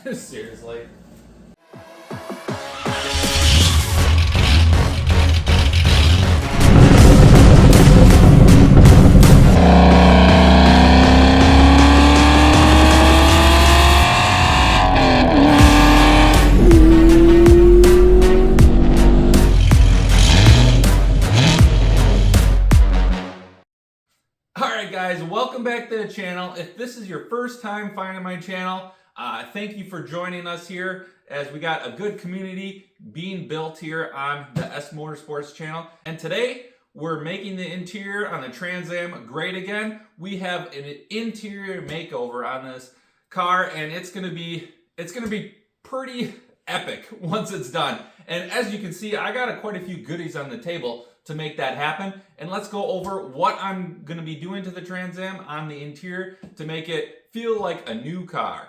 Seriously. Alright guys, welcome back to the channel. If this is your first time finding my channel, thank you for joining us here as we got a good community being built here on the S Motorsports channel. And today we're making the interior on the Trans Am great again. We have an interior makeover on this car and it's gonna be pretty epic once it's done. And as you can see, I got quite a few goodies on the table to make that happen. And let's go over what I'm gonna be doing to the Trans Am on the interior to make it feel like a new car.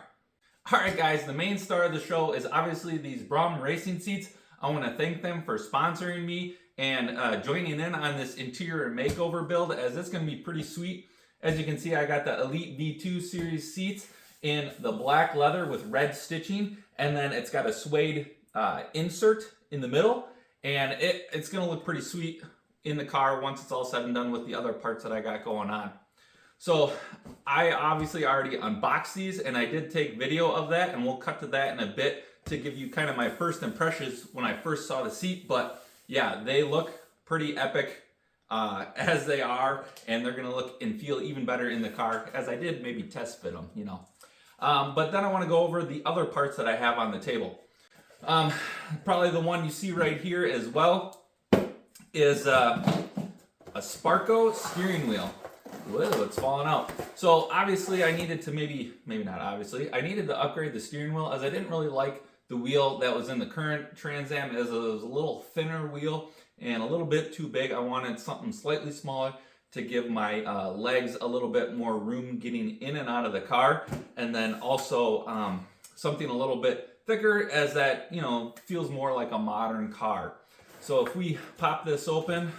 All right guys, the main star of the show is obviously these Braum Racing seats. I wanna thank them for sponsoring me and joining in on this interior makeover build, as it's gonna be pretty sweet. As you can see, I got the Elite V2 series seats in the black leather with red stitching, and then it's got a suede insert in the middle. And it's gonna look pretty sweet in the car once it's all said and done with the other parts that I got going on. So I obviously already unboxed these and I did take video of that, and we'll cut to that in a bit to give you kind of my first impressions when I first saw the seat. But yeah, they look pretty epic as they are, and they're gonna look and feel even better in the car, as I did maybe test fit them, you know. But then I wanna go over the other parts that I have on the table. Probably the one you see right here as well is a Sparco steering wheel. Whoa, it's falling out. So obviously I needed to maybe not obviously, I needed to upgrade the steering wheel, as I didn't really like the wheel that was in the current Trans Am, as it was a little thinner wheel and a little bit too big. I wanted something slightly smaller to give my legs a little bit more room getting in and out of the car, and then also something a little bit thicker, as that, you know, feels more like a modern car. So if we pop this open,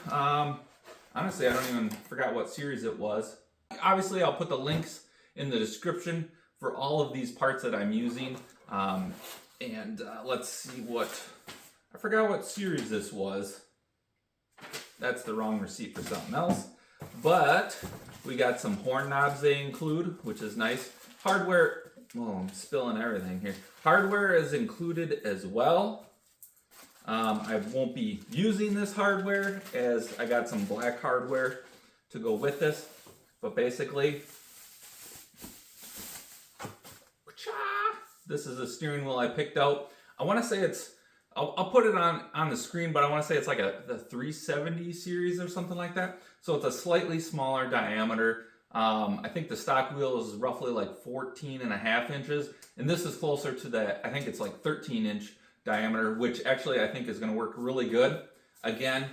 honestly, I don't even forgot what series it was. Obviously, I'll put the links in the description for all of these parts that I'm using. Let's see I forgot what series this was. That's the wrong receipt for something else. But we got some horn knobs they include, which is nice. Hardware. Oh, I'm spilling everything here. Hardware is included as well. I won't be using this hardware, as I got some black hardware to go with this. But basically, this is a steering wheel I picked out. I want to say it's, I'll put it on the screen, but I want to say it's like the 370 series or something like that. So it's a slightly smaller diameter. I think the stock wheel is roughly like 14.5 inches, and this is closer to the, I think it's like 13-inch diameter, which actually I think is going to work really good. Again,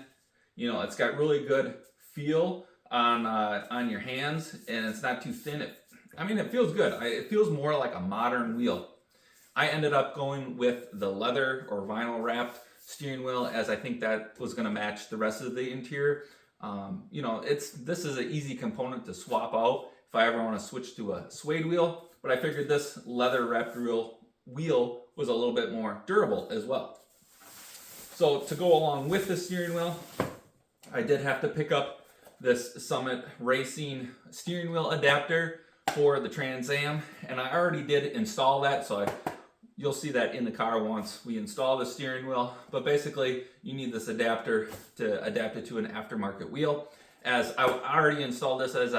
you know, it's got really good feel on your hands, and it's not too thin. It feels good. It feels more like a modern wheel. I ended up going with the leather or vinyl wrapped steering wheel, as I think that was going to match the rest of the interior. You know, this is an easy component to swap out if I ever want to switch to a suede wheel, but I figured this leather wrapped wheel was a little bit more durable as well. So to go along with the steering wheel, I did have to pick up this Summit Racing steering wheel adapter for the Trans Am, and I already did install that, so you'll see that in the car once we install the steering wheel. But basically, you need this adapter to adapt it to an aftermarket wheel. As I already installed this, as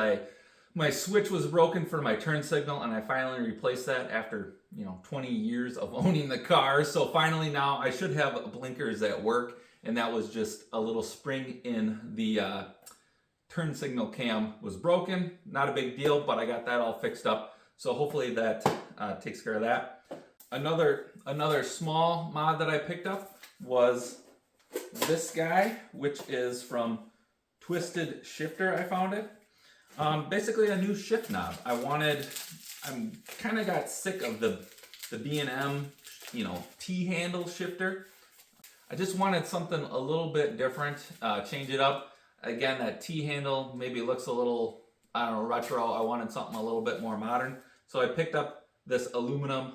my switch was broken for my turn signal, and I finally replaced that after, you know, 20 years of owning the car. So finally now I should have blinkers that work, and that was just a little spring in the turn signal cam was broken. Not a big deal, but I got that all fixed up. So hopefully that takes care of that. Another small mod that I picked up was this guy, which is from Twisted Shifter. I found it. Basically a new shift knob. I'm kind of got sick of the B&M, you know, T-handle shifter. I just wanted something a little bit different, change it up. Again, that T-handle maybe looks a little, I don't know, retro. I wanted something a little bit more modern. So I picked up this aluminum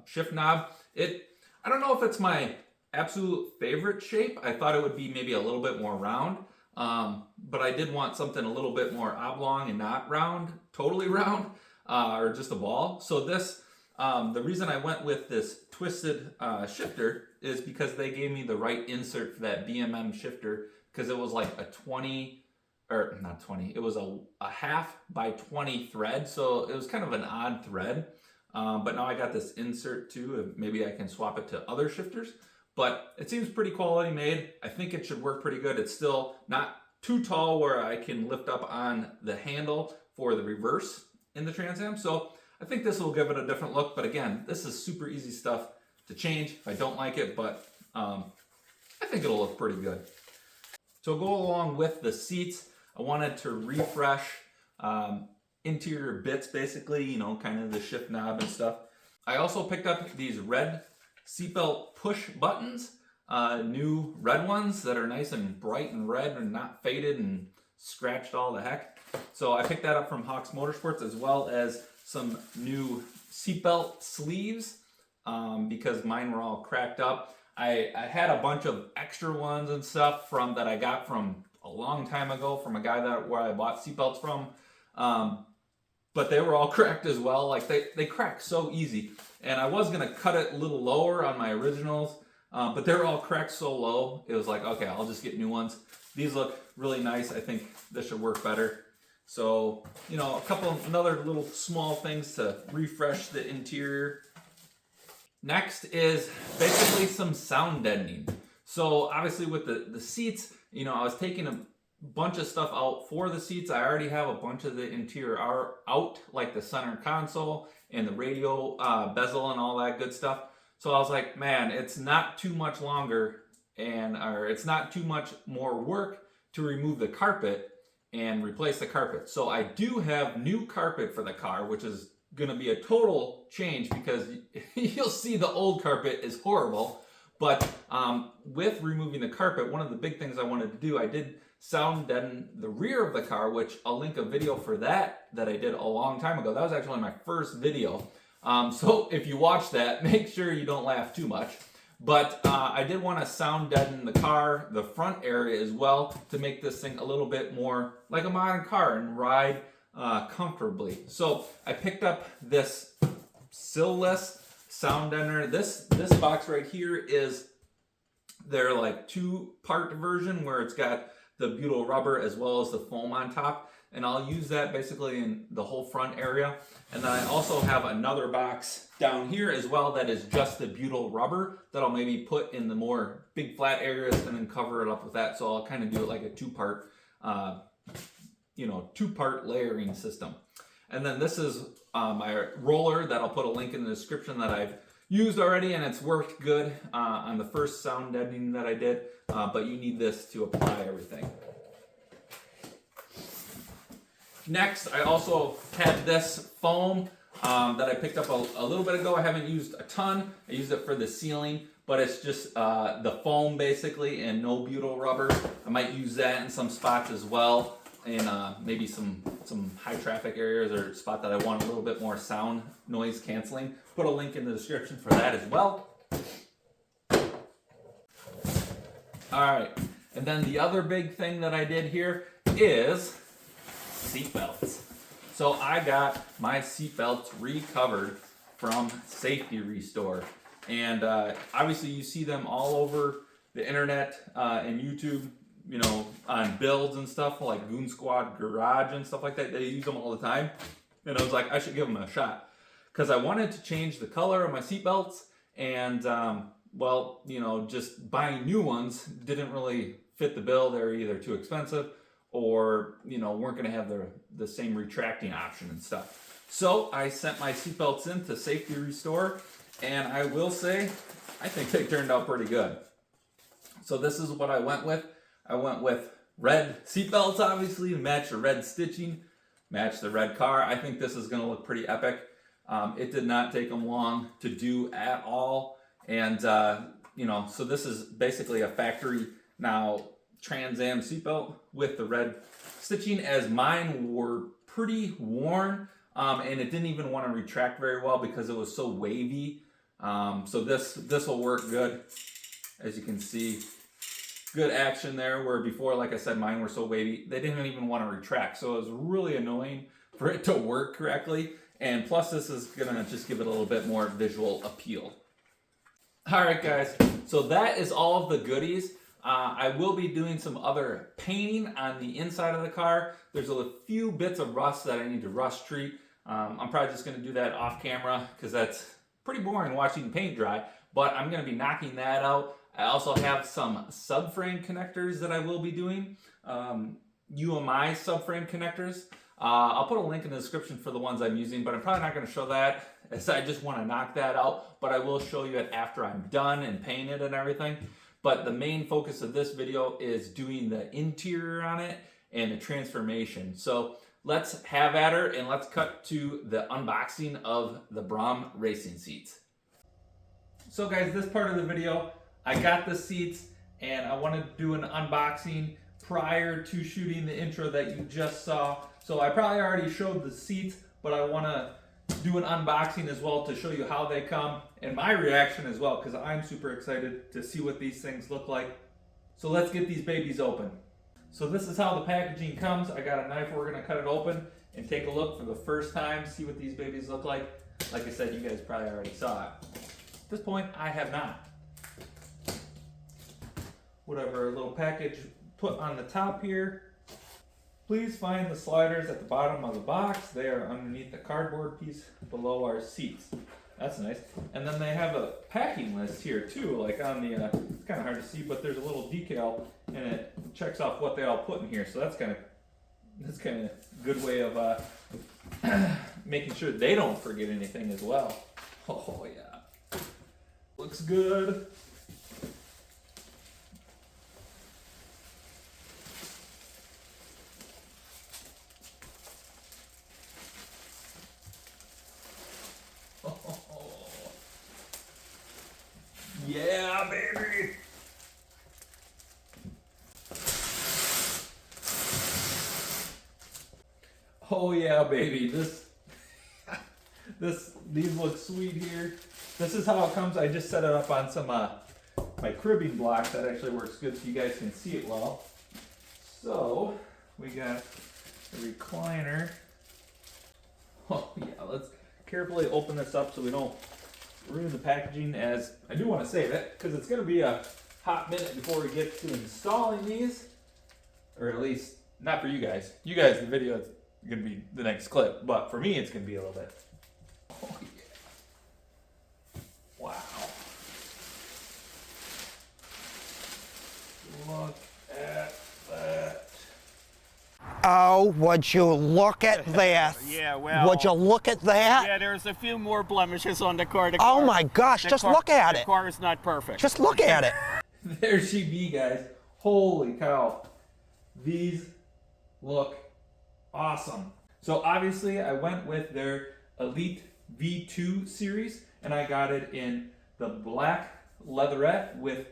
shift knob. I don't know if it's my absolute favorite shape. I thought it would be maybe a little bit more round, but I did want something a little bit more oblong and not round, totally round, or just a ball. So this, the reason I went with this twisted shifter is because they gave me the right insert for that BMM shifter, because it was like a 20, or not 20, it was a half by 20 thread, so it was kind of an odd thread. But now I got this insert too, maybe I can swap it to other shifters. But it seems pretty quality made. I think it should work pretty good. It's still not too tall where I can lift up on the handle for the reverse in the Trans Am. So I think this will give it a different look. But again, this is super easy stuff to change if I don't like it, but I think it'll look pretty good. So go along with the seats, I wanted to refresh interior bits, basically, you know, kind of the shift knob and stuff. I also picked up these red seatbelt push buttons, new red ones that are nice and bright and red and not faded and scratched all the heck. So I picked that up from Hawks Motorsports, as well as some new seatbelt sleeves, because mine were all cracked up. I had a bunch of extra ones and stuff that I got from a long time ago from a guy where I bought seatbelts from, but they were all cracked as well. Like they crack so easy. And I was gonna cut it a little lower on my originals, but they're all cracked so low, it was like, okay, I'll just get new ones. These look really nice. I think this should work better. So, you know, another little small things to refresh the interior. Next is basically some sound deadening. So obviously with the seats, you know, I was taking a bunch of stuff out for the seats. I already have a bunch of the interior out, like the center console and the radio bezel and all that good stuff. So I was like, man, it's not too much longer or it's not too much more work to remove the carpet and replace the carpet. So I do have new carpet for the car, which is gonna be a total change because you'll see the old carpet is horrible. But with removing the carpet, one of the big things I wanted to do, I did sound deaden the rear of the car, which I'll link a video for that I did a long time ago. That was actually my first video. So if you watch that, make sure you don't laugh too much. But I did want to sound deaden the car, the front area as well, to make this thing a little bit more like a modern car and ride comfortably. So I picked up this Siless sound deadener. This box right here is their like 2-part version where it's got the butyl rubber as well as the foam on top. And I'll use that basically in the whole front area. And then I also have another box down here as well that is just the butyl rubber that I'll maybe put in the more big flat areas and then cover it up with that. So I'll kind of do it like a 2-part, 2-part layering system. And then this is my roller that I'll put a link in the description that I've used already, and it's worked good on the first sound deadening that I did, but you need this to apply everything. Next, I also had this foam that I picked up a little bit ago. I haven't used a ton. I used it for the ceiling, but it's just the foam basically and no butyl rubber. I might use that in some spots as well, in maybe some high traffic areas or spot that I want a little bit more sound noise canceling. Put a link in the description for that as well. All right, and then the other big thing that I did here is seat belts. So I got my seat belts recovered from Safety Restore, and obviously you see them all over the internet and YouTube, you know, on builds and stuff like Goon Squad Garage and stuff like that. They use them all the time, and I was like, I should give them a shot because I wanted to change the color of my seat belts, and well, you know, just buying new ones didn't really fit the bill. They're either too expensive or, you know, weren't going to have the same retracting option and stuff. So I sent my seatbelts in to Safety Restore, and I will say, I think they turned out pretty good. So this is what I went with. I went with red seatbelts, obviously, to match the red stitching, match the red car. I think this is going to look pretty epic. It did not take them long to do at all. And, you know, so this is basically a factory now Trans Am seatbelt with the red stitching, as mine were pretty worn and it didn't even want to retract very well because it was so wavy. So this will work good. As you can see, good action there, where before, like I said, mine were so wavy, they didn't even want to retract. So it was really annoying for it to work correctly. And plus, this is gonna just give it a little bit more visual appeal. All right, guys, so that is all of the goodies. I will be doing some other painting on the inside of the car. There's a few bits of rust that I need to rust treat. I'm probably just gonna do that off camera because that's pretty boring watching paint dry, but I'm gonna be knocking that out. I also have some subframe connectors that I will be doing, UMI subframe connectors. I'll put a link in the description for the ones I'm using, but I'm probably not going to show that, as I just want to knock that out, but I will show you it after I'm done and painted and everything. But the main focus of this video is doing the interior on it and the transformation. So let's have at her, and let's cut to the unboxing of the Braum Racing seats. So guys, this part of the video, I got the seats and I want to do an unboxing prior to shooting the intro that you just saw. So I probably already showed the seats, but I want to do an unboxing as well to show you how they come and my reaction as well, because I'm super excited to see what these things look like. So let's get these babies open. So this is how the packaging comes. I got a knife, we're going to cut it open and take a look for the first time, see what these babies look like. Like I said, you guys probably already saw it. At this point, I have not. Whatever little package put on the top here. Please find the sliders at the bottom of the box. They are underneath the cardboard piece below our seats. That's nice. And then they have a packing list here too, like on the, it's kind of hard to see, but there's a little decal and it checks off what they all put in here. So that's kind of a good way of making sure they don't forget anything as well. Oh yeah, looks good. Yeah, baby! Oh yeah, baby! These look sweet here. This is how it comes. I just set it up on some my cribbing block. That actually works good, so you guys can see it well. So we got a recliner. Oh yeah, let's carefully open this up so we don't ruin the packaging, as I do want to save it because it's going to be a hot minute before we get to installing these, or at least not for you guys. You guys, the video is going to be the next clip, but for me it's going to be a little bit. Oh yeah. Wow. Look at that. Oh, would you look at this? Yeah, well... Would you look at that? Yeah, there's a few more blemishes on the car. Oh my gosh, just look at it. The car is not perfect. Just look at it. There she be, guys. Holy cow. These look awesome. So obviously I went with their Elite V2 series, and I got it in the black leatherette with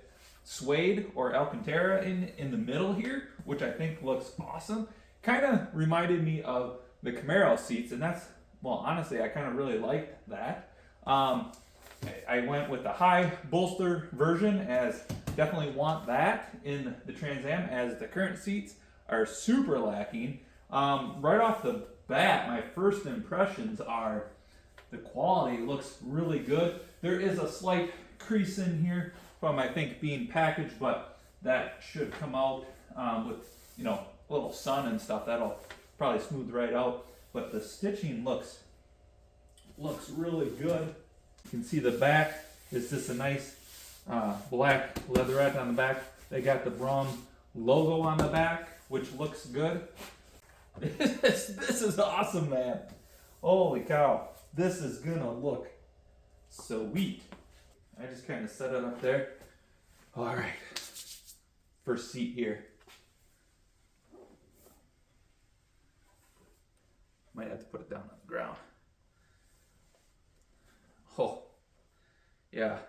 suede or Alcantara in the middle here, which I think looks awesome. Kind of reminded me of the Camaro seats, and that's, well, honestly, I kind of really liked that. I went with the high bolster version, as definitely want that in the Trans Am, as the current seats are super lacking. Right off the bat, my first impressions are the quality looks really good. There is a slight crease in here from, I think, being packaged, but that should come out with, you know, a little sun and stuff. That'll probably smooth right out. But the stitching looks really good. You can see the back is just a nice black leatherette on the back. They got the Braum logo on the back, which looks good. This is awesome, man. Holy cow. This is gonna look sweet. I just kind of set it up there. All right, first seat here. Might have to put it down on the ground. Oh, yeah.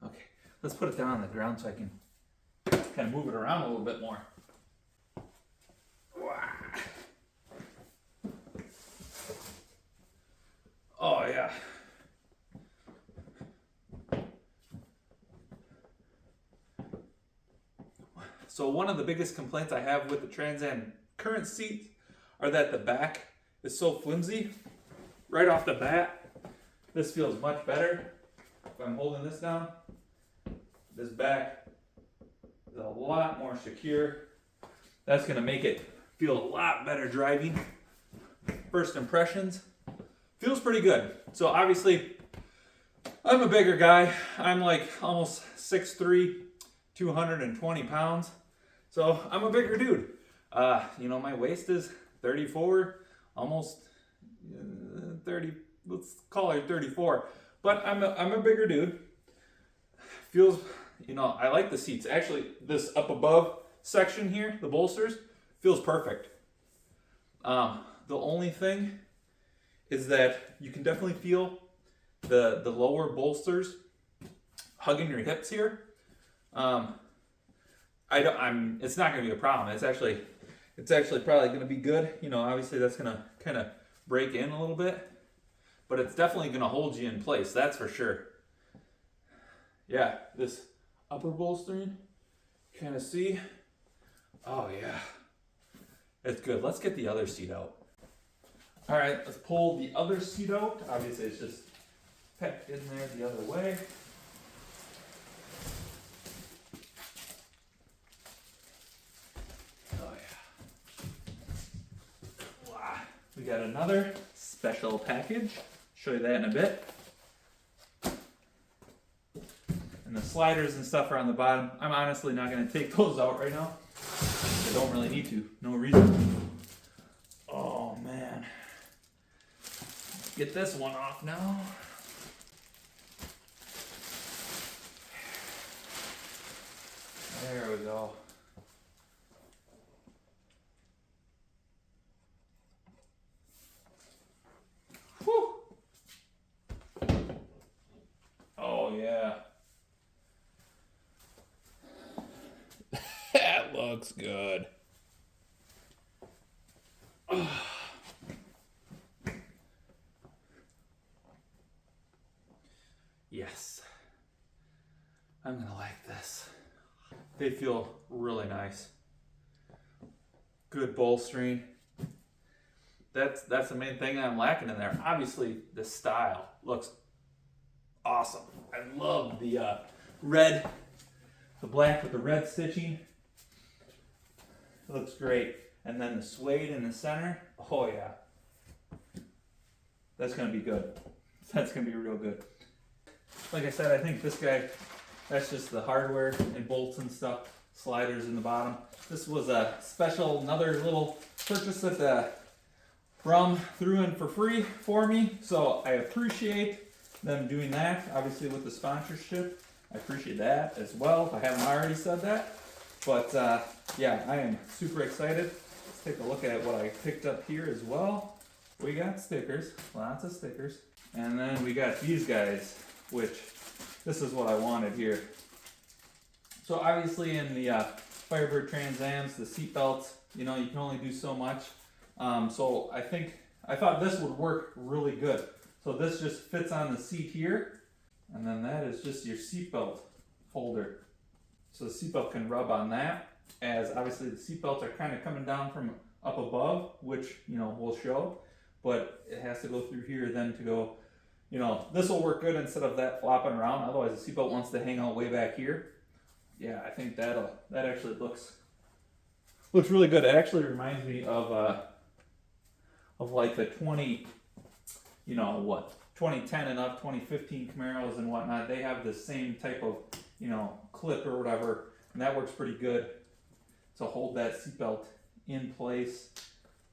Okay, let's put it down on the ground so I can kind of move it around a little bit more. Oh yeah. So one of the biggest complaints I have with the Trans Am current seats are that the back is so flimsy. Right off the bat, this feels much better. If I'm holding this down, this back is a lot more secure. That's gonna make it feel a lot better driving. First impressions, feels pretty good. So obviously, I'm a bigger guy. I'm like almost 6'3", 220 pounds. So I'm a bigger dude. You know, my waist is 34, almost 30, let's call it 34. But I'm a bigger dude. Feels, you know, I like the seats. Actually, this up above section here, the bolsters, feels perfect. The only thing is that you can definitely feel the lower bolsters hugging your hips here. It's not going to be a problem. It's actually probably going to be good. You know, obviously that's going to kind of break in a little bit, but it's definitely going to hold you in place. That's for sure. Yeah, this upper bolstering, kind of see. Oh yeah, it's good. Let's get the other seat out. All right, let's pull the other seat out. Obviously it's just pecked in there the other way. We got another special package. Show you that in a bit. And the sliders and stuff are on the bottom. I'm honestly not going to take those out right now. I don't really need to. No reason. Oh man. Get this one off now. There we go. Oh yeah. That looks good. Yes. I'm gonna like this. They feel really nice. Good bolstering. That's the main thing I'm lacking in there. Obviously, the style looks awesome. I love the red, the black with the red stitching. It looks great. And then the suede in the center. Oh yeah. That's gonna be good. That's gonna be real good. Like I said, I think this guy, that's just the hardware and bolts and stuff. Sliders in the bottom. This was a special, another little purchase that Braum threw in for free for me. So I appreciate them doing that, obviously with the sponsorship. I appreciate that as well, if I haven't already said that. But yeah, I am super excited. Let's take a look at what I picked up here as well. We got stickers, lots of stickers. And then we got these guys, which this is what I wanted here. So obviously in the Firebird Trans Ams, the seat belts, you know, you can only do so much. So I thought this would work really good. So this just fits on the seat here, and then that is just your seatbelt holder. So the seatbelt can rub on that, as obviously the seatbelts are kind of coming down from up above, which, you know, we'll show, but it has to go through here then to go, you know, this will work good instead of that flopping around. Otherwise the seatbelt wants to hang out way back here. Yeah, I think that actually looks really good. It actually reminds me of like the 2010 and up, 2015 Camaros and whatnot. They have the same type of, you know, clip or whatever, and that works pretty good to hold that seatbelt in place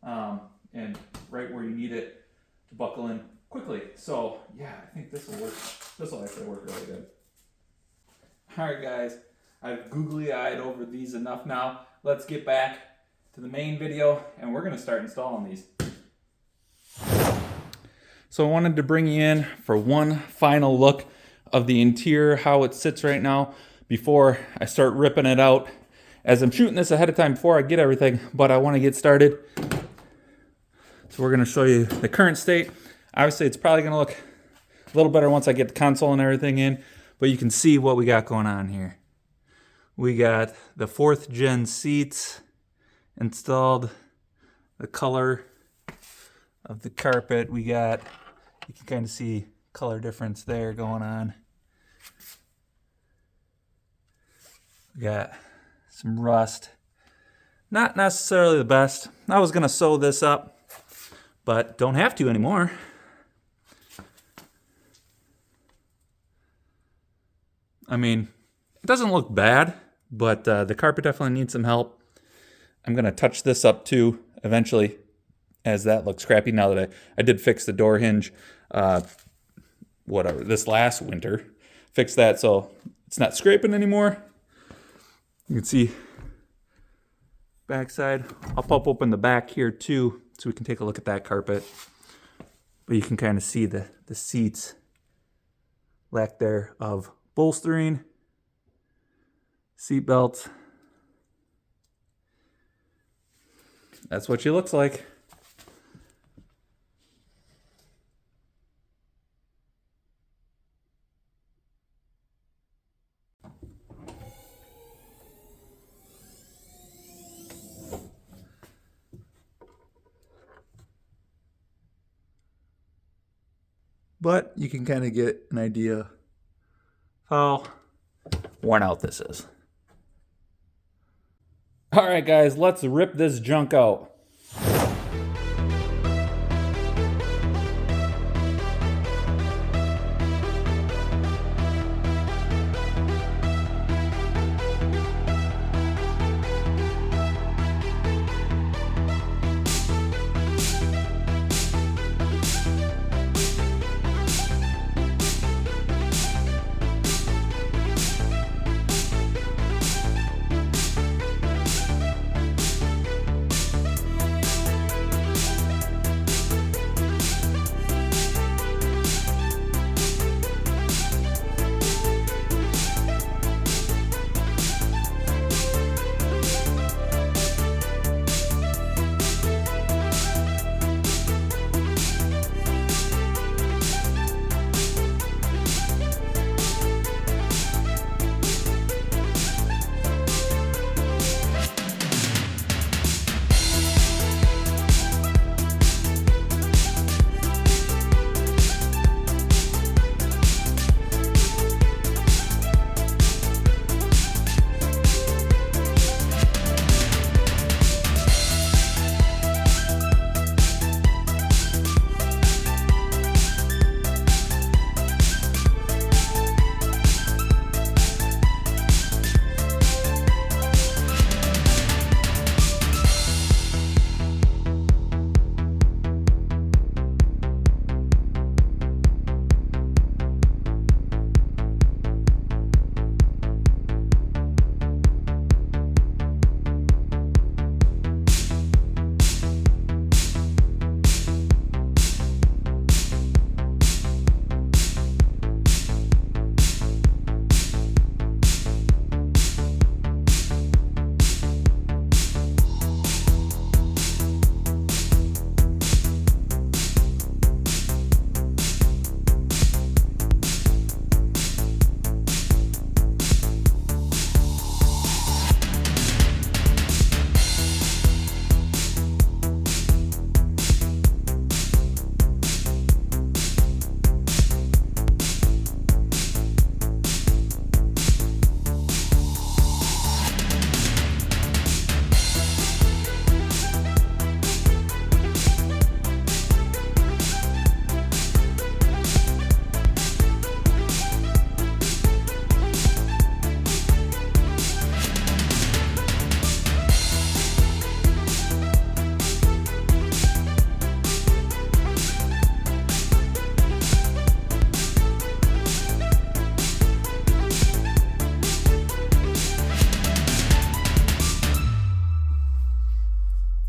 and right where you need it to buckle in quickly. So yeah, I think this will work. This will actually work really good. All right, guys, I've googly-eyed over these enough now. Let's get back to the main video, and we're gonna start installing these. So I wanted to bring you in for one final look of the interior, how it sits right now, before I start ripping it out as I'm shooting this ahead of time before I get everything, but I want to get started. So we're going to show you the current state. Obviously, it's probably going to look a little better once I get the console and everything in, but you can see what we got going on here. We got the 4th gen seats installed, the color of the carpet. You can kind of see color difference there going on. We got some rust. Not necessarily the best. I was going to sew this up, but don't have to anymore. I mean, it doesn't look bad, but the carpet definitely needs some help. I'm going to touch this up too eventually, as that looks crappy now that I did fix the door hinge, this last winter. Fix that so it's not scraping anymore. You can see backside. I'll pop open the back here too so we can take a look at that carpet. But you can kind of see the seats, lack there of bolstering, seat belts. That's what she looks like. But you can kind of get an idea how worn out this is. All right, guys, let's rip this junk out.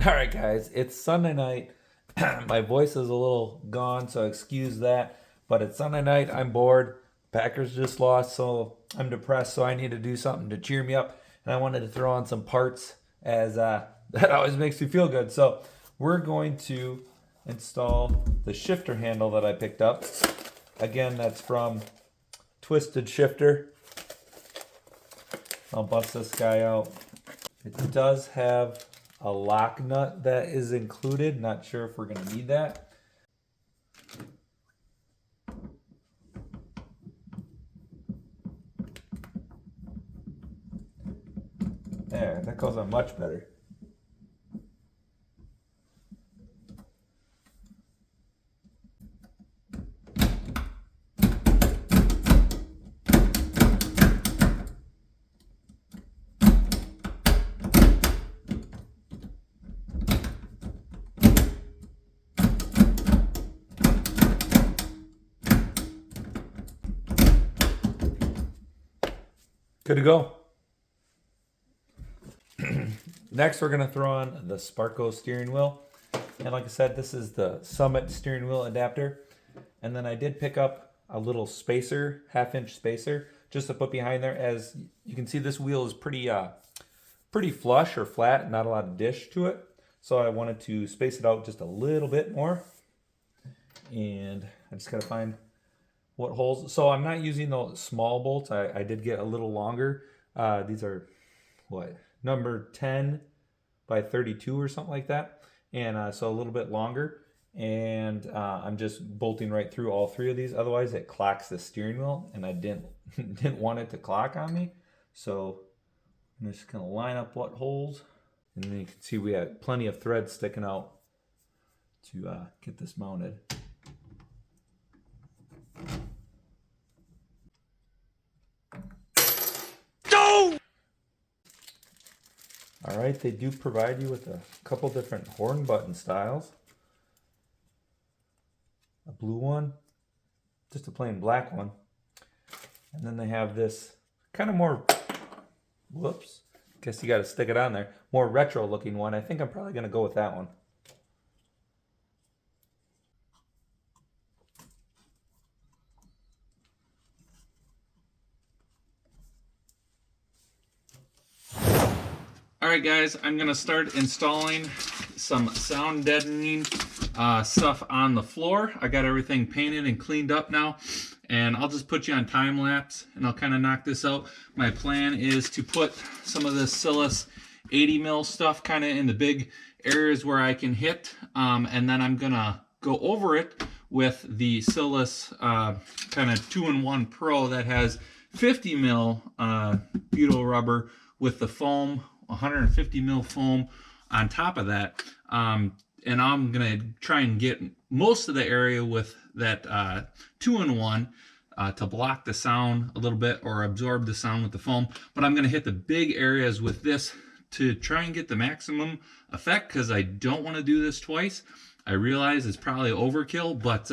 All right, guys, it's Sunday night. My voice is a little gone, so excuse that. But it's Sunday night. I'm bored. Packers just lost, so I'm depressed. So I need to do something to cheer me up. and I wanted to throw on some parts as that always makes me feel good. So we're going to install the shifter handle that I picked up. Again, that's from Twisted Shifter. I'll bust this guy out. It does have a lock nut that is included. Not sure if we're going to need that. There, that goes on much better. Good to go. Next, we're going to throw on the Sparco steering wheel. And like I said, this is the Summit steering wheel adapter. And then I did pick up a little spacer, 1/2-inch spacer, just to put behind there. As you can see, this wheel is pretty flush or flat, not a lot of dish to it. So I wanted to space it out just a little bit more. And I just got to find what holes. So I'm not using those small bolts. I did get a little longer. These are, what, number 10 by 32 or something like that. And so a little bit longer. And I'm just bolting right through all 3 of these. Otherwise it clocks the steering wheel, and I didn't want it to clock on me. So I'm just gonna line up what holes. And then you can see we have plenty of thread sticking out to get this mounted. All right, they do provide you with a couple different horn button styles. A blue one, just a plain black one. And then they have this kind of more, whoops, guess you got to stick it on there, more retro looking one. I think I'm probably going to go with that one. Alright guys, I'm going to start installing some sound deadening stuff on the floor. I got everything painted and cleaned up now, and I'll just put you on time lapse and I'll kind of knock this out. My plan is to put some of this Siless 80 mil stuff kind of in the big areas where I can hit, and then I'm going to go over it with the Siless kind of 2-in-1 Pro that has 50 mil butyl rubber with the foam, 150 mil foam on top of that, and I'm gonna try and get most of the area with that 2-in-1 to block the sound a little bit or absorb the sound with the foam, but I'm gonna hit the big areas with this to try and get the maximum effect, because I don't want to do this twice. I realize it's probably overkill, but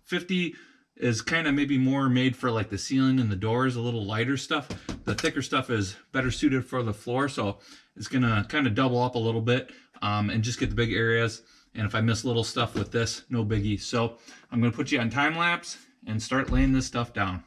50 is kind of maybe more made for like the ceiling and the doors, a little lighter stuff. The thicker stuff is better suited for the floor, so it's gonna kind of double up a little bit and just get the big areas. And if I miss little stuff with this, no biggie. So I'm gonna put you on time lapse and start laying this stuff down.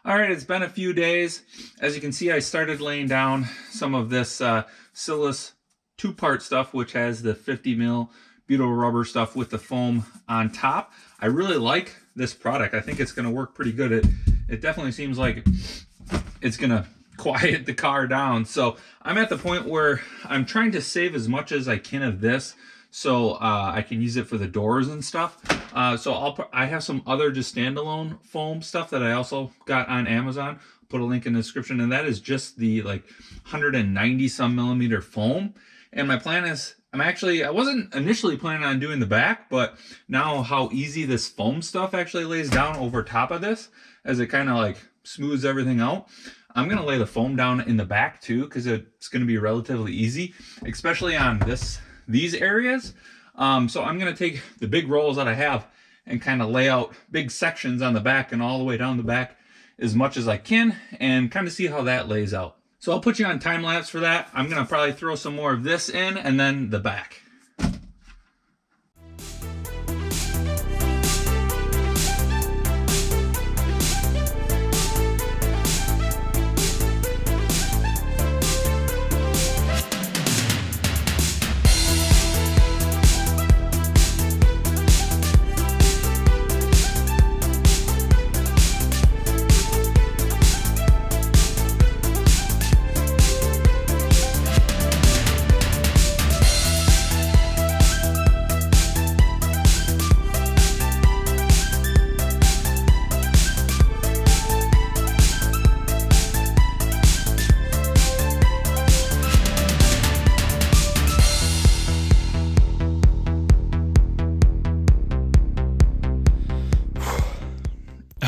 All right, it's been a few days. As you can see, I started laying down some of this Siless two-part stuff, which has the 50 mil butyl rubber stuff with the foam on top. I really like this product. I think it's going to work pretty good. It definitely seems like it's going to quiet the car down. So I'm at the point where I'm trying to save as much as I can of this, so I can use it for the doors and stuff. So I have some other just standalone foam stuff that I also got on Amazon. Put a link in the description, and that is just the like 190 some millimeter foam. And my plan is, I wasn't initially planning on doing the back, but now how easy this foam stuff actually lays down over top of this, as it kind of like smooths everything out. I'm gonna lay the foam down in the back too, because it's gonna be relatively easy, especially on these areas. So I'm gonna take the big rolls that I have and kind of lay out big sections on the back and all the way down the back as much as I can, and kind of see how that lays out. So I'll put you on time lapse for that. I'm gonna probably throw some more of this in and then the back.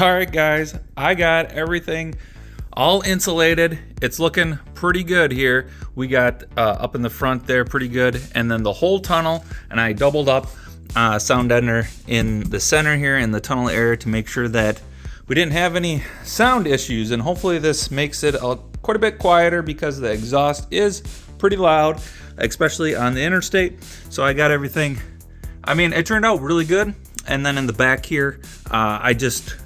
All right, guys, I got everything all insulated. It's looking pretty good here. We got up in the front there pretty good, and then the whole tunnel, and I doubled up sound deadener in the center here in the tunnel area to make sure that we didn't have any sound issues, and hopefully this makes it quite a bit quieter, because the exhaust is pretty loud, especially on the interstate. So I got everything, I mean, it turned out really good. And then in the back here, I just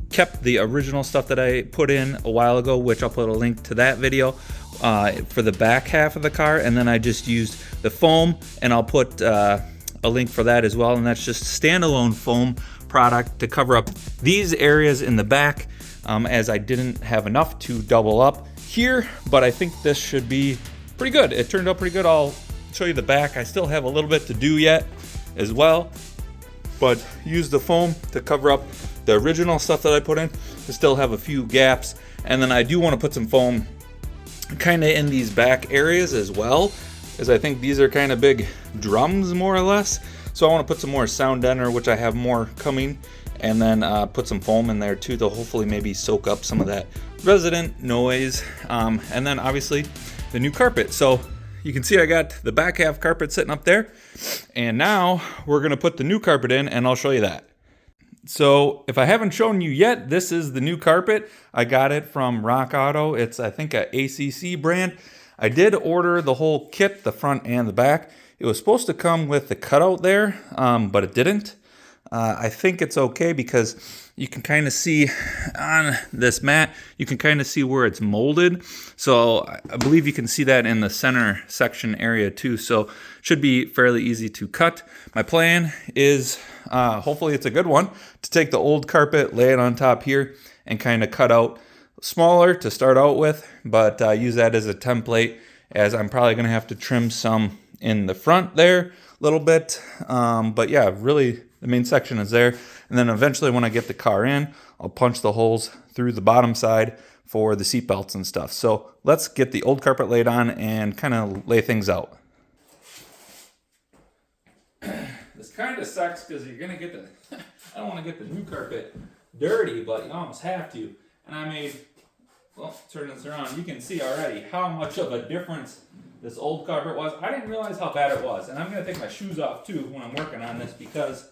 kept the original stuff that I put in a while ago, which I'll put a link to that video for the back half of the car, and then I just used the foam, and I'll put a link for that as well. And that's just standalone foam product to cover up these areas in the back, as I didn't have enough to double up here, but I think this should be pretty good. It turned out pretty good. I'll show you the back. I still have a little bit to do yet as well, but use the foam to cover up the original stuff that I put in. I still have a few gaps, and then I do want to put some foam kind of in these back areas as well, as I think these are kind of big drums more or less. So I want to put some more sound deadener, which I have more coming, and then put some foam in there too to hopefully maybe soak up some of that resident noise. And then obviously the new carpet. So you can see I got the back half carpet sitting up there, and now we're gonna put the new carpet in, and I'll show you that. So if I haven't shown you yet, this is the new carpet. I got it from Rock Auto. It's, I think, a ACC brand. I did order the whole kit, the front and the back. It was supposed to come with the cutout there, but it didn't. I think it's okay, because you can kind of see on this mat, you can kind of see where it's molded. So I believe you can see that in the center section area too. So it should be fairly easy to cut. My plan is, hopefully it's a good one, to take the old carpet, lay it on top here, and kind of cut out smaller to start out with, but use that as a template, as I'm probably going to have to trim some in the front there a little bit. But yeah, really the main section is there. And then eventually when I get the car in, I'll punch the holes through the bottom side for the seat belts and stuff. So let's get the old carpet laid on and kind of lay things out. This kind of sucks, because you're going to get the, I don't want to get the new carpet dirty, but you almost have to. And I made, well, turn this around, you can see already how much of a difference this old carpet was. I didn't realize how bad it was. And I'm going to take my shoes off too when I'm working on this, because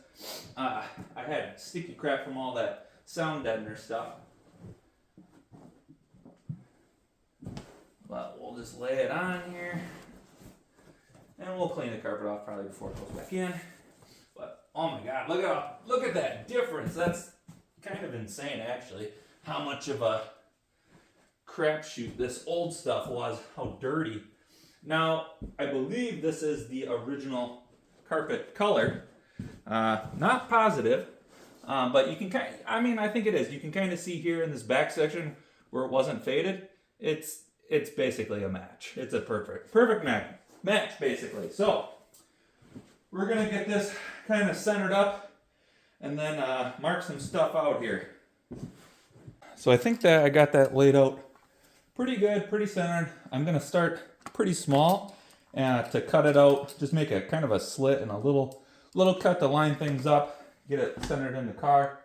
I had sticky crap from all that sound deadener stuff. But we'll just lay it on here, and we'll clean the carpet off probably before it goes back in. But oh my god, look at that difference. That's kind of insane, actually, how much of a crapshoot this old stuff was, how dirty Now, I believe this is the original carpet color. Not positive, but you can I think it is. You can kind of see here in this back section where it wasn't faded. It's basically a match. It's a perfect match basically. So we're gonna get this kind of centered up and then mark some stuff out here. So I think that I got that laid out pretty good, pretty centered. I'm gonna start pretty small to cut it out. Just make a kind of a slit and a little cut to line things up, get it centered in the car.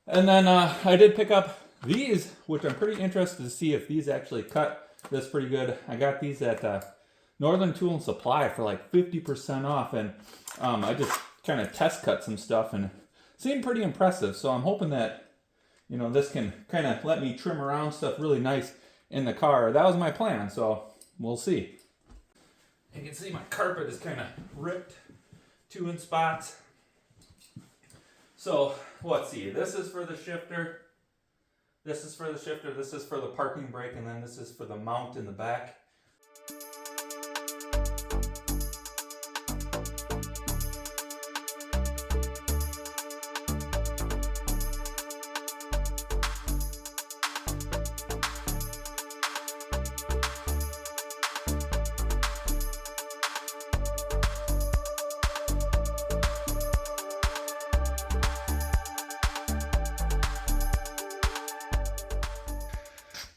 And then I did pick up these, which I'm pretty interested to see if these actually cut this pretty good. I got these at Northern Tool and Supply for like 50% off, and I just kind of test cut some stuff and it seemed pretty impressive. So I'm hoping that, you know, this can kind of let me trim around stuff really nice in the car. That was my plan, so we'll see. You can see my carpet is kind of ripped, 2 in spots. So let's see, this is for the shifter, this is for the shifter, this is for the parking brake, and then this is for the mount in the back.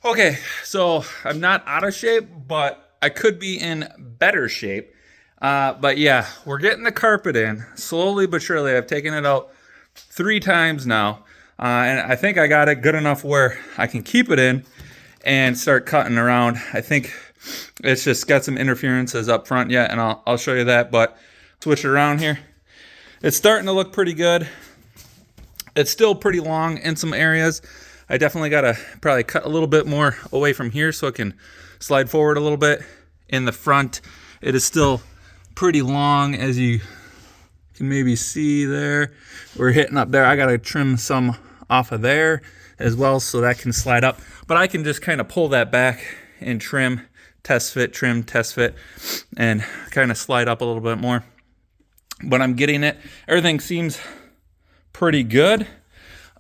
Okay, so I'm not out of shape, but I could be in better shape. But yeah, we're getting the carpet in slowly but surely. I've taken it out 3 times now, and I think I got it good enough where I can keep it in and start cutting around. I think it's just got some interferences up front yet, and I'll show you that. But switch it around here. It's starting to look pretty good. It's still pretty long in some areas. I definitely got to probably cut a little bit more away from here so it can slide forward a little bit. In the front, it is still pretty long, as you can maybe see there. We're hitting up there. I got to trim some off of there as well so that can slide up. But I can just kind of pull that back and trim, test fit, trim, test fit, and kind of slide up a little bit more. But I'm getting it. Everything seems pretty good.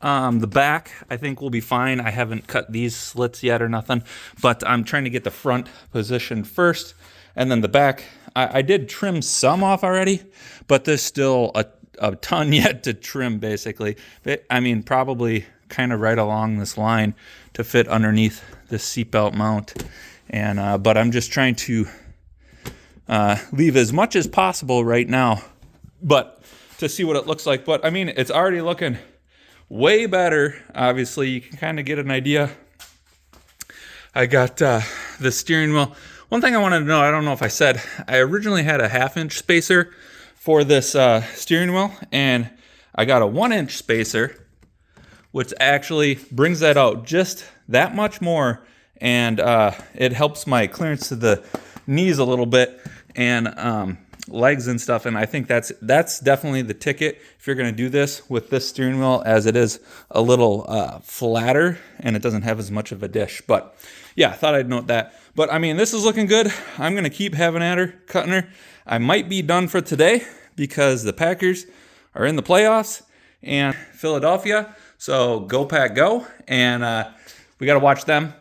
The back, I think, will be fine. I haven't cut these slits yet or nothing, but I'm trying to get the front positioned first, and then the back, I did trim some off already, but there's still a ton yet to trim, basically. I mean, probably kind of right along this line to fit underneath this seatbelt mount, and but I'm just trying to leave as much as possible right now, but to see what it looks like. But I mean, it's already looking way better. Obviously, you can kind of get an idea. I got the steering wheel. One thing I wanted to know, I don't know if I said, I originally had a 1/2-inch spacer for this steering wheel, and I got a 1-inch spacer, which actually brings that out just that much more, and it helps my clearance to the knees a little bit, and legs and stuff. And I think that's definitely the ticket if you're going to do this with this steering wheel, as it is a little flatter and it doesn't have as much of a dish. But yeah, I thought I'd note that. But I mean, this is looking good. I'm going to keep having at her, cutting her. I might be done for today because the Packers are in the playoffs and Philadelphia. So go Pack go, and we got to watch them.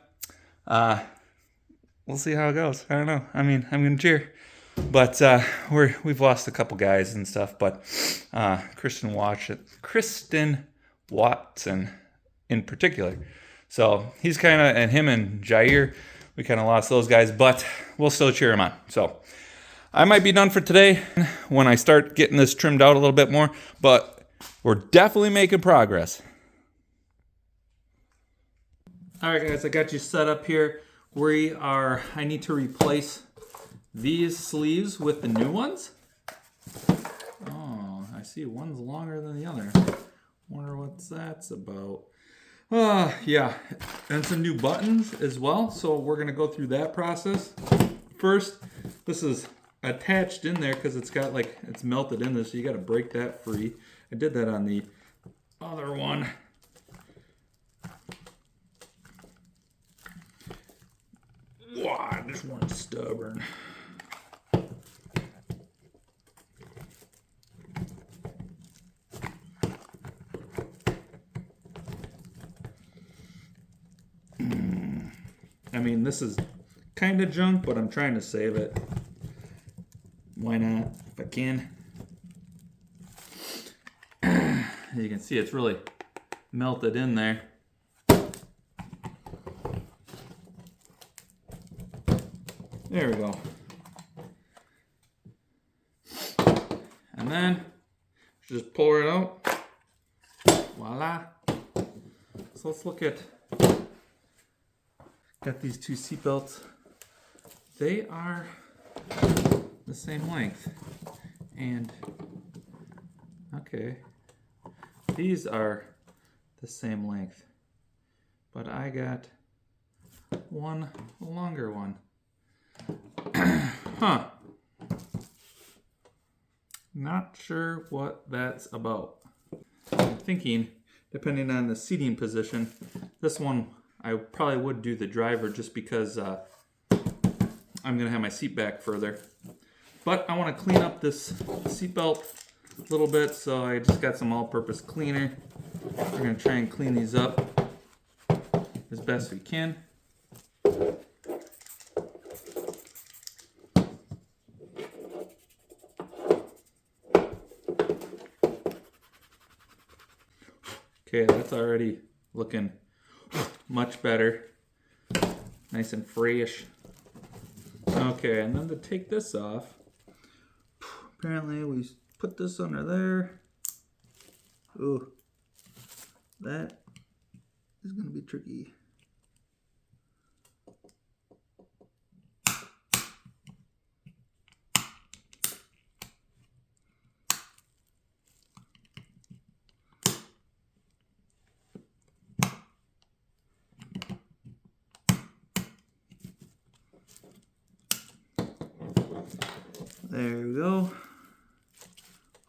We'll see how it goes. I don't know. I mean, I'm going to cheer. But we've lost a couple guys and stuff, but Kristen Watson in particular. So he's kind of, and him and Jair, we kind of lost those guys, but we'll still cheer him on. So I might be done for today when I start getting this trimmed out a little bit more, but we're definitely making progress. All right, guys, I got you set up here. I need to replace these sleeves with the new ones. Oh, I see one's longer than the other. Wonder what that's about. Yeah, and some new buttons as well. So we're gonna go through that process. First, this is attached in there because it's got it's melted in this, so you gotta break that free. I did that on the other one. Wow, This one's stubborn. I mean, this is kind of junk, but I'm trying to save it. Why not, if I can? As you can see, it's really melted in there. There we go. And then just pour it out. Voila. So let's look at, got these two seat belts. They are the same length. And okay, these are the same length, but I got one longer one. Huh. Not sure what that's about. I'm thinking, depending on the seating position, this one I probably would do the driver just because I'm going to have my seat back further. But I want to clean up this seatbelt a little bit, so I just got some all-purpose cleaner. We're going to try and clean these up as best we can. Okay, that's already looking much better. Nice and fresh. Okay, and then to take this off, apparently we put this under there. Ooh, that is going to be tricky. There we go.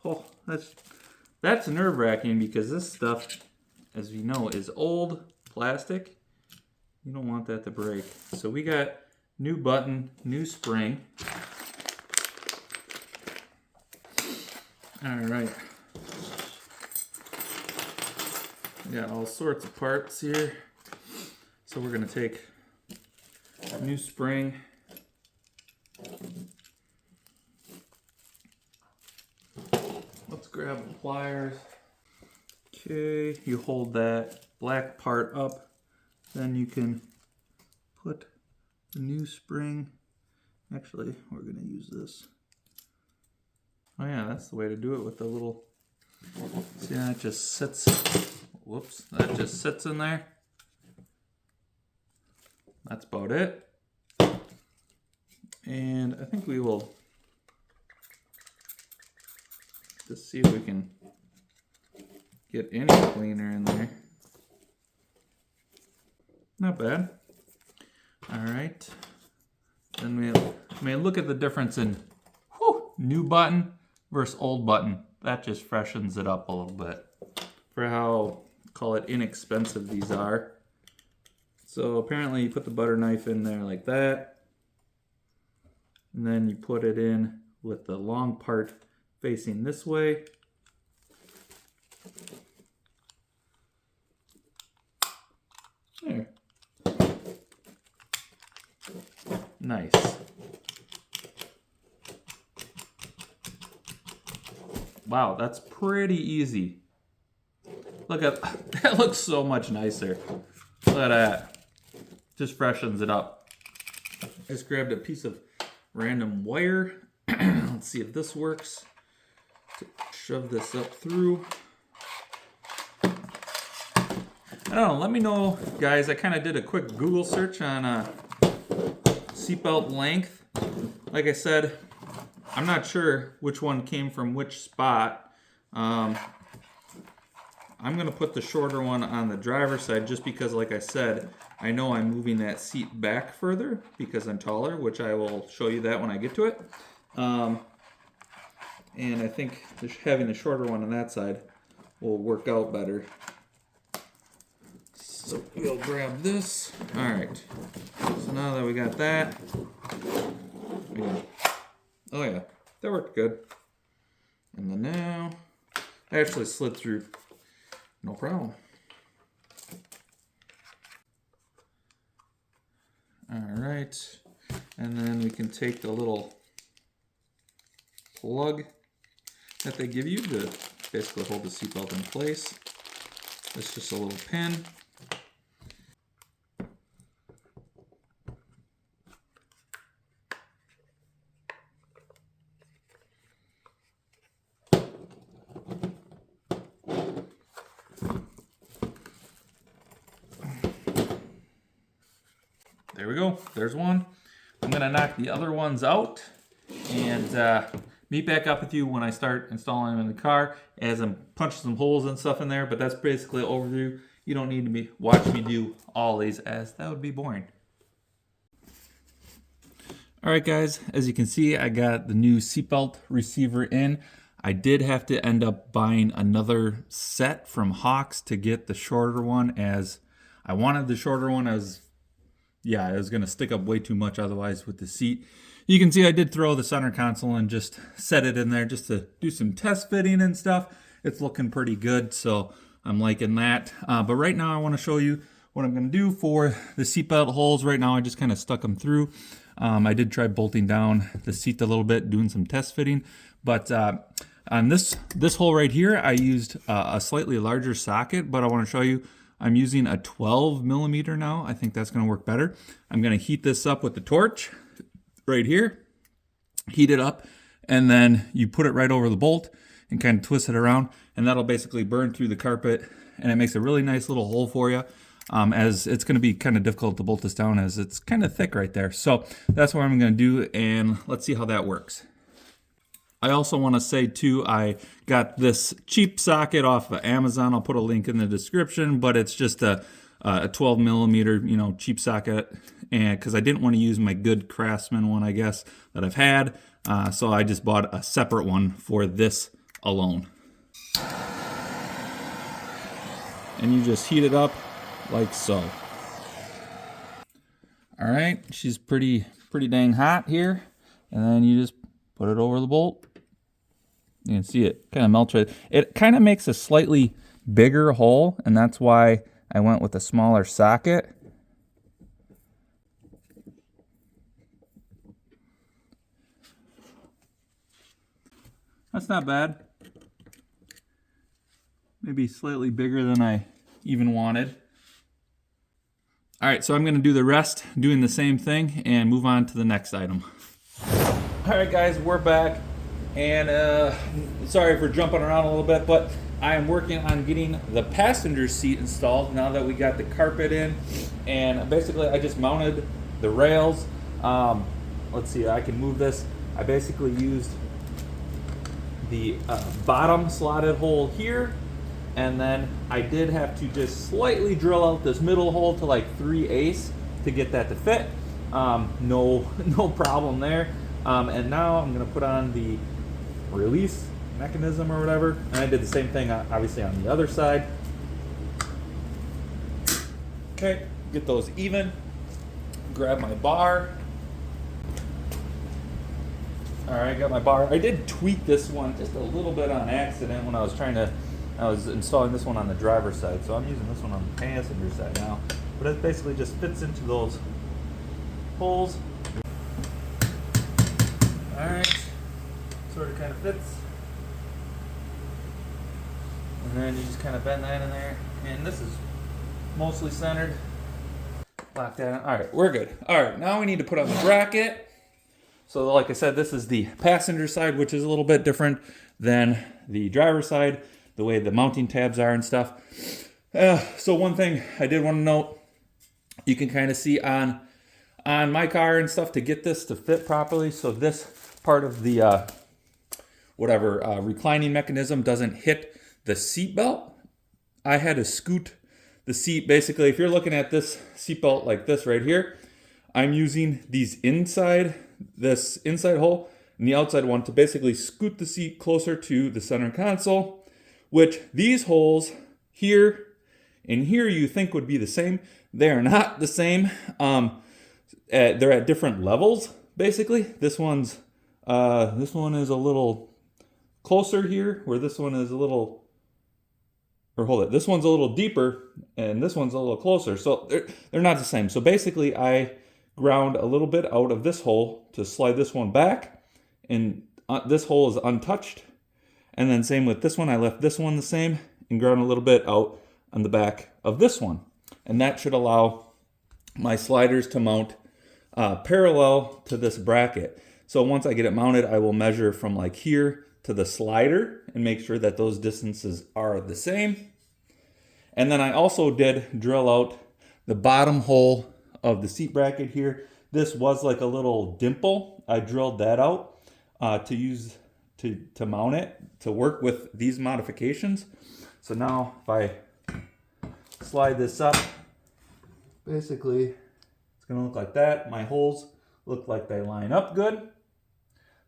Oh, that's nerve-wracking because this stuff, as you know, is old plastic. You don't want that to break. So we got new button, new spring. All right. We got all sorts of parts here. So we're gonna take a new spring. Let's grab the pliers. Okay, you hold that black part up, then you can put the new spring. Actually, we're gonna use this. Oh yeah, that's the way to do it with the little, see that just sits, whoops, that just sits in there. That's about it. And I think we will just see if we can get any cleaner in there. Not bad. All right. Then we look at the difference in new button versus old button. That just freshens it up a little bit for how, call it, inexpensive these are. So apparently you put the butter knife in there like that, and then you put it in with the long part facing this way. There. Nice. Wow, that's pretty easy. Look at that, looks so much nicer. Look at that. Just freshens it up. I just grabbed a piece of random wire. Let's see if this works. Shove this up through. I don't know, let me know, guys. I kind of did a quick Google search on seatbelt length. Like I said, I'm not sure which one came from which spot. I'm going to put the shorter one on the driver's side just because, like I said, I know I'm moving that seat back further because I'm taller, which I will show you that when I get to it. And I think having the shorter one on that side will work out better. So we'll grab this. All right. So now that we got that, oh yeah, that worked good. And then now, I actually slid through, no problem. All right, and then we can take the little plug that they give you to basically hold the seatbelt in place. It's just a little pin. There we go, there's one. I'm gonna knock the other ones out and meet back up with you when I start installing them in the car as I'm punching some holes and stuff in there, but that's basically an overview. You don't need to watch me do all these, as that would be boring. All right guys, as you can see, I got the new seatbelt receiver in. I did have to end up buying another set from Hawks to get the shorter one, as I wanted the shorter one. It was gonna stick up way too much otherwise with the seat. You can see I did throw the center console and just set it in there just to do some test fitting and stuff. It's looking pretty good, so I'm liking that. But right now I wanna show you what I'm gonna do for the seatbelt holes. Right now I just kind of stuck them through. I did try bolting down the seat a little bit, doing some test fitting, but on this hole right here, I used a slightly larger socket, but I wanna show you I'm using a 12 millimeter now. I think that's gonna work better. I'm gonna heat this up with the torch right here, heat it up, and then you put it right over the bolt and kind of twist it around, and that'll basically burn through the carpet, and it makes a really nice little hole for you, as it's gonna be kind of difficult to bolt this down as it's kind of thick right there. So that's what I'm gonna do, and let's see how that works. I also want to say too, I got this cheap socket off of Amazon. I'll put a link in the description, but it's just a 12 millimeter, cheap socket, and because I didn't want to use my good Craftsman one, I guess, that I've had, so I just bought a separate one for this alone. And you just heat it up like so. All right, she's pretty dang hot here, and then you just put it over the bolt. You can see it kind of melts right. It kind of makes a slightly bigger hole, and that's why I went with a smaller socket. That's not bad. Maybe slightly bigger than I even wanted. All right, so I'm gonna do the rest, doing the same thing, and move on to the next item. All right, guys, we're back. And sorry for jumping around a little bit, but I am working on getting the passenger seat installed now that we got the carpet in. And basically I just mounted the rails. Let's see, I can move this. I basically used the bottom slotted hole here, and then I did have to just slightly drill out this middle hole to like 3/8 to get that to fit. No problem there. And now I'm gonna put on the release mechanism or whatever, and I did the same thing obviously on the other side. Okay, get those even, grab my bar. All right, got my bar. I did tweak this one just a little bit on accident when I was installing this one on the driver's side, so I'm using this one on the passenger side now, but it basically just fits into those holes. All right, sort of kind of fits. And then you just kind of bend that in there. And this is mostly centered. Lock that in. All right, we're good. All right, now we need to put on the bracket. So like I said, this is the passenger side, which is a little bit different than the driver's side, the way the mounting tabs are and stuff. So one thing I did want to note, you can kind of see on my car and stuff to get this to fit properly. So this part of the reclining mechanism doesn't hit the seat belt. I had to scoot the seat. Basically, if you're looking at this seat belt like this right here, I'm using this inside hole and the outside one to basically scoot the seat closer to the center console, which these holes here and here you think would be the same. They are not the same. they're at different levels, basically. This one is a little closer here, where this one is a little, or hold it, this one's a little deeper, and this one's a little closer. So they're not the same. So basically, I ground a little bit out of this hole to slide this one back, and this hole is untouched. And then same with this one, I left this one the same and ground a little bit out on the back of this one. And that should allow my sliders to mount parallel to this bracket. So once I get it mounted, I will measure from like here to the slider and make sure that those distances are the same. And then I also did drill out the bottom hole of the seat bracket here. This was like a little dimple. I drilled that out to use to mount it, to work with these modifications. So now if I slide this up, basically it's gonna look like that. My holes look like they line up good.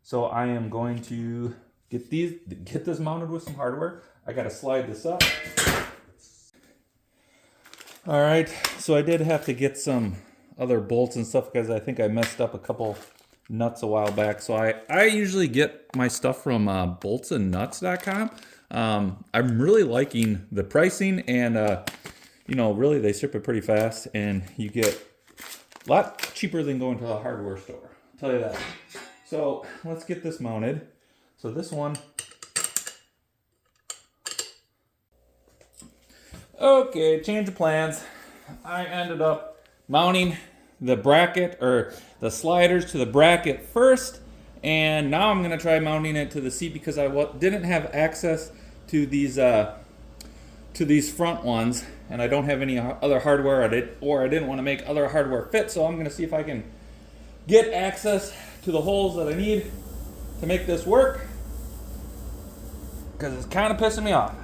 So I am going to get this mounted with some hardware. I gotta slide this up. All right, so I did have to get some other bolts and stuff because I think I messed up a couple nuts a while back. So I usually get my stuff from boltsandnuts.com. I'm really liking the pricing, and you know, really they ship it pretty fast, and you get a lot cheaper than going to a hardware store, I'll tell you that. So let's get this mounted. So this one, okay, change of plans. I ended up mounting the bracket, or the sliders, to the bracket first, and now I'm gonna try mounting it to the seat because I didn't have access to these front ones, and I don't have any other hardware, or I didn't want to make other hardware fit. So I'm gonna see if I can get access to the holes that I need to make this work, because it's kind of pissing me off.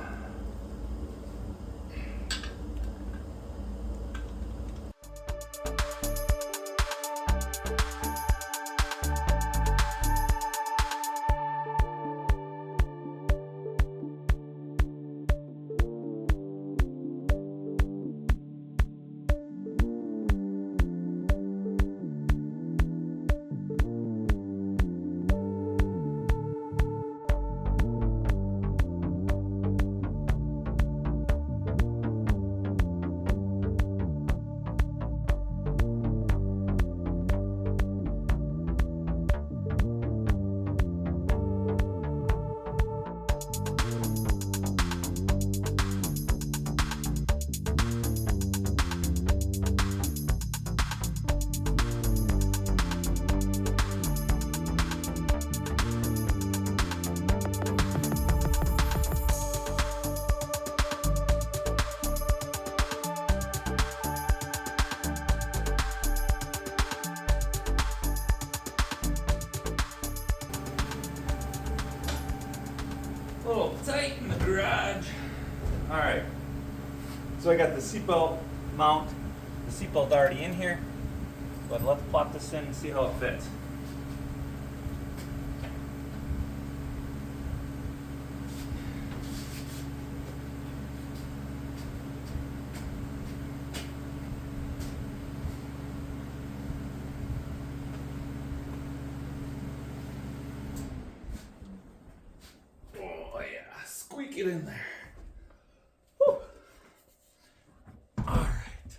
A little tight in the garage. All right, so I got the seatbelt mount, the seatbelt already in here, but let's plop this in and see how it fits. Squeak it in there. Whew. All right.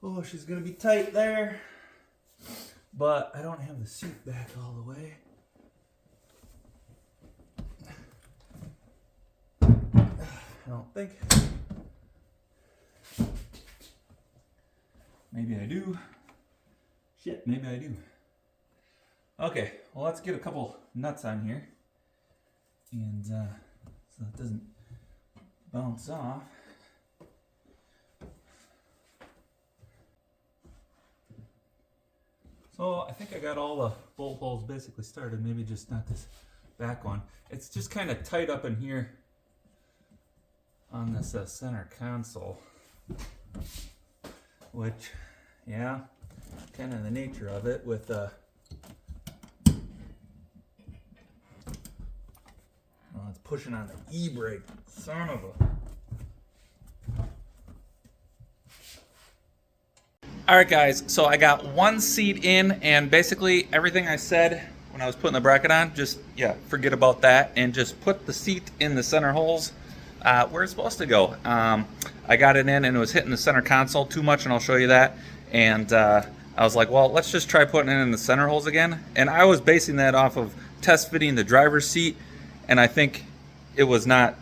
Oh, she's gonna be tight there, but I don't have the seat back all the way. I don't think. Maybe I do. Shit, maybe I do. Okay, well, let's get a couple nuts on here, and so it doesn't bounce off. So I think I got all the bolt holes basically started, maybe just not this back one. It's just kind of tight up in here on this center console, which, yeah, kind of the nature of it with well, it's pushing on the e-brake. Son of a... Alright guys, so I got one seat in, and basically everything I said when I was putting the bracket on, just, yeah, forget about that, and just put the seat in the center holes where it's supposed to go. I got it in and it was hitting the center console too much, and I'll show you that. And I was like, well, let's just try putting it in the center holes again. And I was basing that off of test fitting the driver's seat, and I think it was not,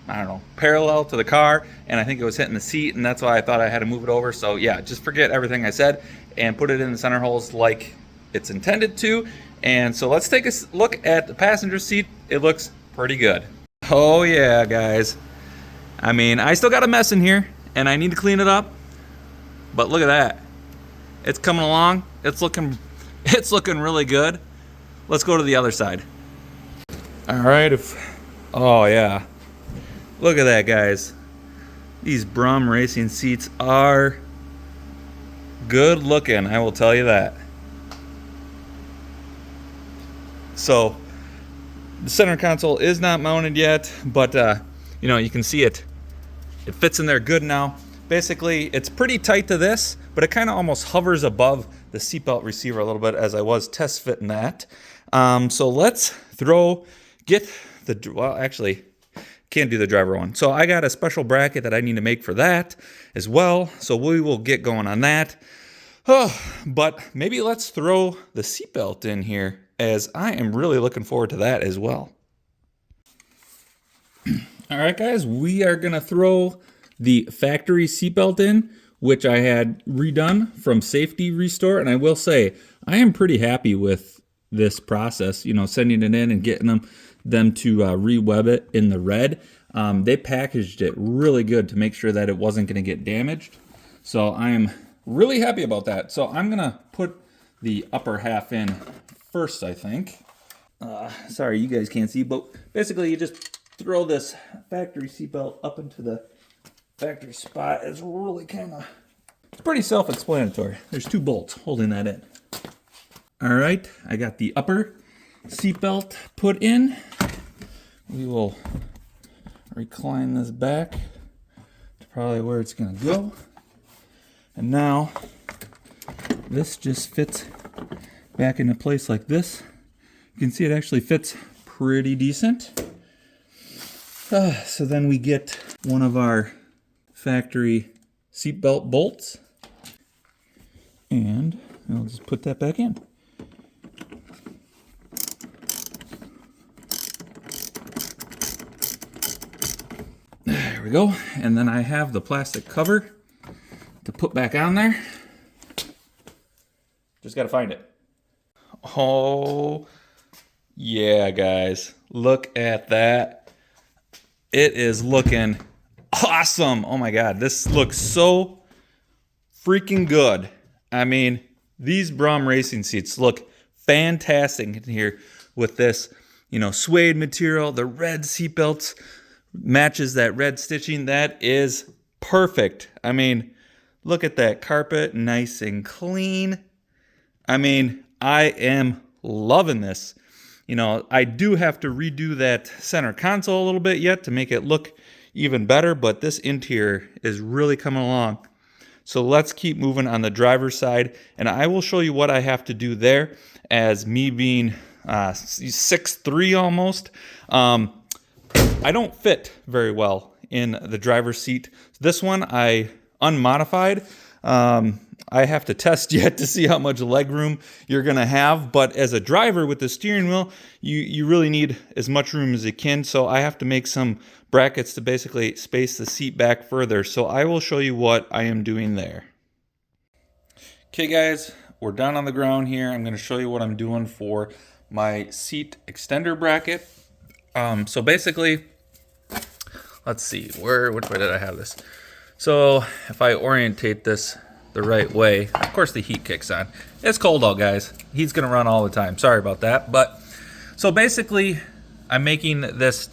I don't know, parallel to the car, and I think it was hitting the seat, and that's why I thought I had to move it over. So yeah, just forget everything I said and put it in the center holes like it's intended to. And so let's take a look at the passenger seat. It looks pretty good. Oh yeah, guys. I mean, I still got a mess in here, and I need to clean it up, but look at that. It's coming along. It's looking really good. Let's go to the other side. All right. Oh yeah. Look at that, guys. These Braum Racing seats are good looking, I will tell you that. So, the center console is not mounted yet, but you know, you can see it. It fits in there good now. Basically, it's pretty tight to this, but it kind of almost hovers above the seatbelt receiver a little bit, as I was test fitting that. So let's get the, well, actually, can't do the driver one. So I got a special bracket that I need to make for that as well. So we will get going on that. Oh, but maybe let's throw the seatbelt in here, as I am really looking forward to that as well. All right, guys, we are going to throw the factory seatbelt in, which I had redone from Safety Restore. And I will say, I am pretty happy with this process, you know, sending it in and getting them to re-web it in the red. They packaged it really good to make sure that it wasn't going to get damaged. So I am really happy about that. So I'm going to put the upper half in first, I think. Sorry, you guys can't see, but basically you just throw this factory seatbelt up into the factory spot. It's really it's pretty self-explanatory. There's 2 bolts holding that in. All right, I got the upper seatbelt put in. We will recline this back to probably where it's going to go. And now this just fits back into place like this. You can see it actually fits pretty decent. So then we get one of our factory seatbelt bolts, and I'll just put that back in. There we go. And then I have the plastic cover to put back on there. Just got to find it. Oh, yeah, guys. Look at that. It is looking awesome. Oh my God. This looks so freaking good. I mean, these Braum Racing seats look fantastic in here with this, you know, suede material. The red seatbelts matches that red stitching. That is perfect. I mean, look at that carpet, nice and clean. I mean, I am loving this. You know, I do have to redo that center console a little bit yet to make it look even better, but this interior is really coming along. So let's keep moving on the driver's side, and I will show you what I have to do there, as me being 6'3" almost. I don't fit very well in the driver's seat. This one I unmodified. I have to test yet to see how much leg room you're going to have. But as a driver with the steering wheel, you really need as much room as you can. So I have to make some brackets to basically space the seat back further. So I will show you what I am doing there. Okay, guys, we're down on the ground here. I'm going to show you what I'm doing for my seat extender bracket. So basically, let's see, which way did I have this? So if I orientate this the right way, of course the heat kicks on. It's cold out, guys. Heat's gonna run all the time. Sorry about that. But so basically, I'm making this.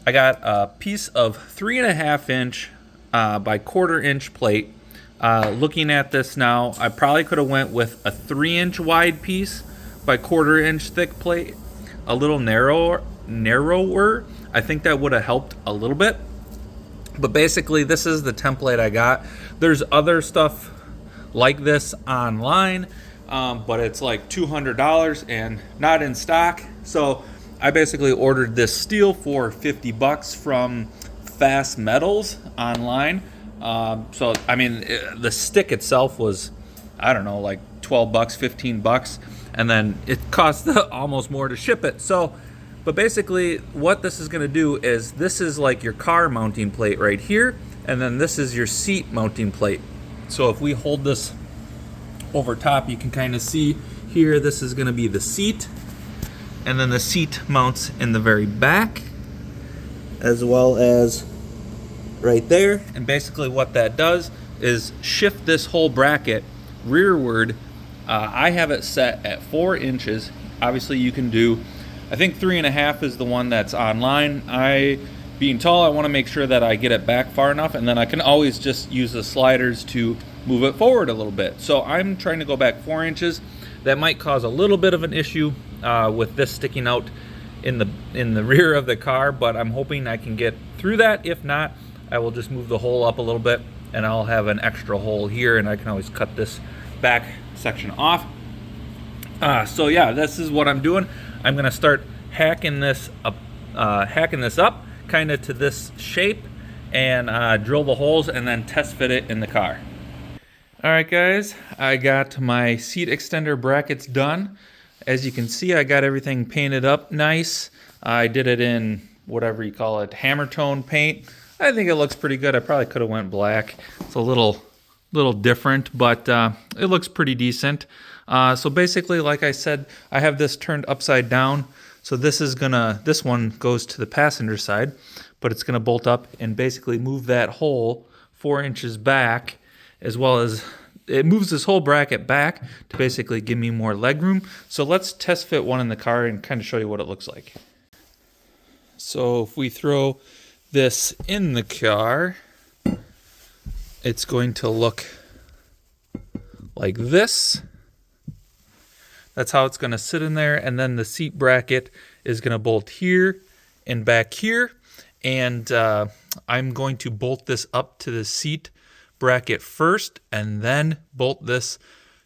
I got a piece of 3.5 inch by 1/4 inch plate. Looking at this now, I probably could have went with a 3 inch wide piece by 1/4 inch thick plate, a little narrower, narrower, I think that would have helped a little bit. But basically, this is the template I got. There's other stuff like this online, but it's like $200 and not in stock. So I basically ordered this steel for 50 bucks from Fast Metals online. So I mean, the stick itself was, I don't know, like 12 bucks, 15 bucks, and then it cost almost more to ship it. So, but basically what this is gonna do is, this is like your car mounting plate right here, and then this is your seat mounting plate. So if we hold this over top, you can kind of see here, this is gonna be the seat, and then the seat mounts in the very back, as well as right there. And basically what that does is shift this whole bracket rearward. I have it set at 4 inches. Obviously you can do, I think 3.5 is the one that's online. Being tall, I want to make sure that I get it back far enough, and then I can always just use the sliders to move it forward a little bit. So I'm trying to go back 4 inches. That might cause a little bit of an issue with this sticking out in the rear of the car, but I'm hoping I can get through that. If not, I will just move the hole up a little bit, and I'll have an extra hole here, and I can always cut this back section off. So yeah, this is what I'm doing. I'm gonna start hacking this up kind of to this shape, and drill the holes and then test fit it in the car. All right guys, I got my seat extender brackets done. As you can see, I got everything painted up nice. I did it in whatever you call it, hammer tone paint. I think it looks pretty good. I probably could have went black. It's a little different, but it looks pretty decent. So basically, like I said, I have this turned upside down. So this one goes to the passenger side, but it's gonna bolt up and basically move that hole 4 inches back, as well as it moves this whole bracket back to basically give me more leg room. So let's test fit one in the car and kind of show you what it looks like. So if we throw this in the car, it's going to look like this. That's how it's going to sit in there, and then the seat bracket is going to bolt here and back here, and I'm going to bolt this up to the seat bracket first, and then bolt this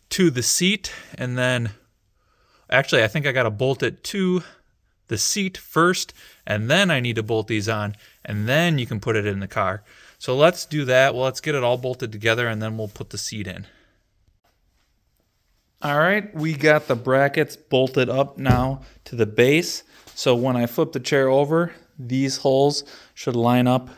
to the seat, and then actually I think I got to bolt it to the seat first, and then I need to bolt these on, and then you can put it in the car. So let's do that. Well, let's get it all bolted together, and then we'll put the seat in. All right, we got the brackets bolted up now to the base. So when I flip the chair over, these holes should line up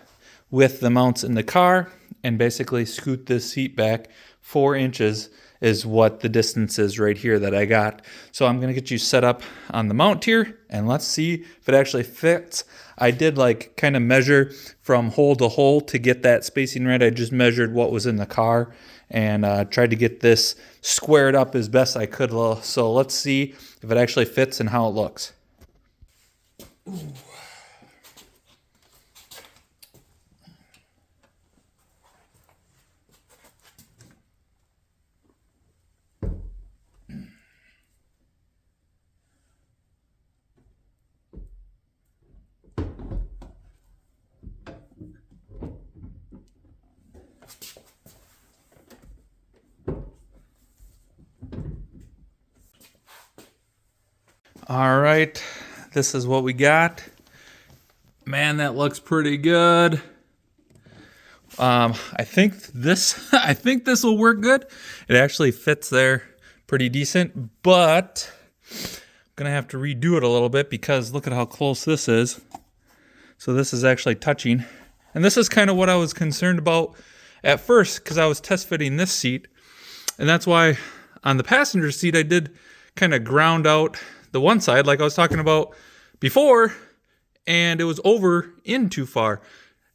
with the mounts in the car, and basically scoot this seat back 4 inches is what the distance is right here that I got. So I'm gonna get you set up on the mount here, and let's see if it actually fits. I did like kind of measure from hole to hole to get that spacing right. I just measured what was in the car and tried to get this squared up as best I could. So let's see if it actually fits and how it looks. Ooh. All right, this is what we got. Man, that looks pretty good. I think this will work good. It actually fits there pretty decent, but I'm gonna have to redo it a little bit because look at how close this is. So this is actually touching, and this is kind of what I was concerned about at first because I was test fitting this seat, and that's why on the passenger seat I did kind of ground out the one side like I was talking about before, and it was over in too far.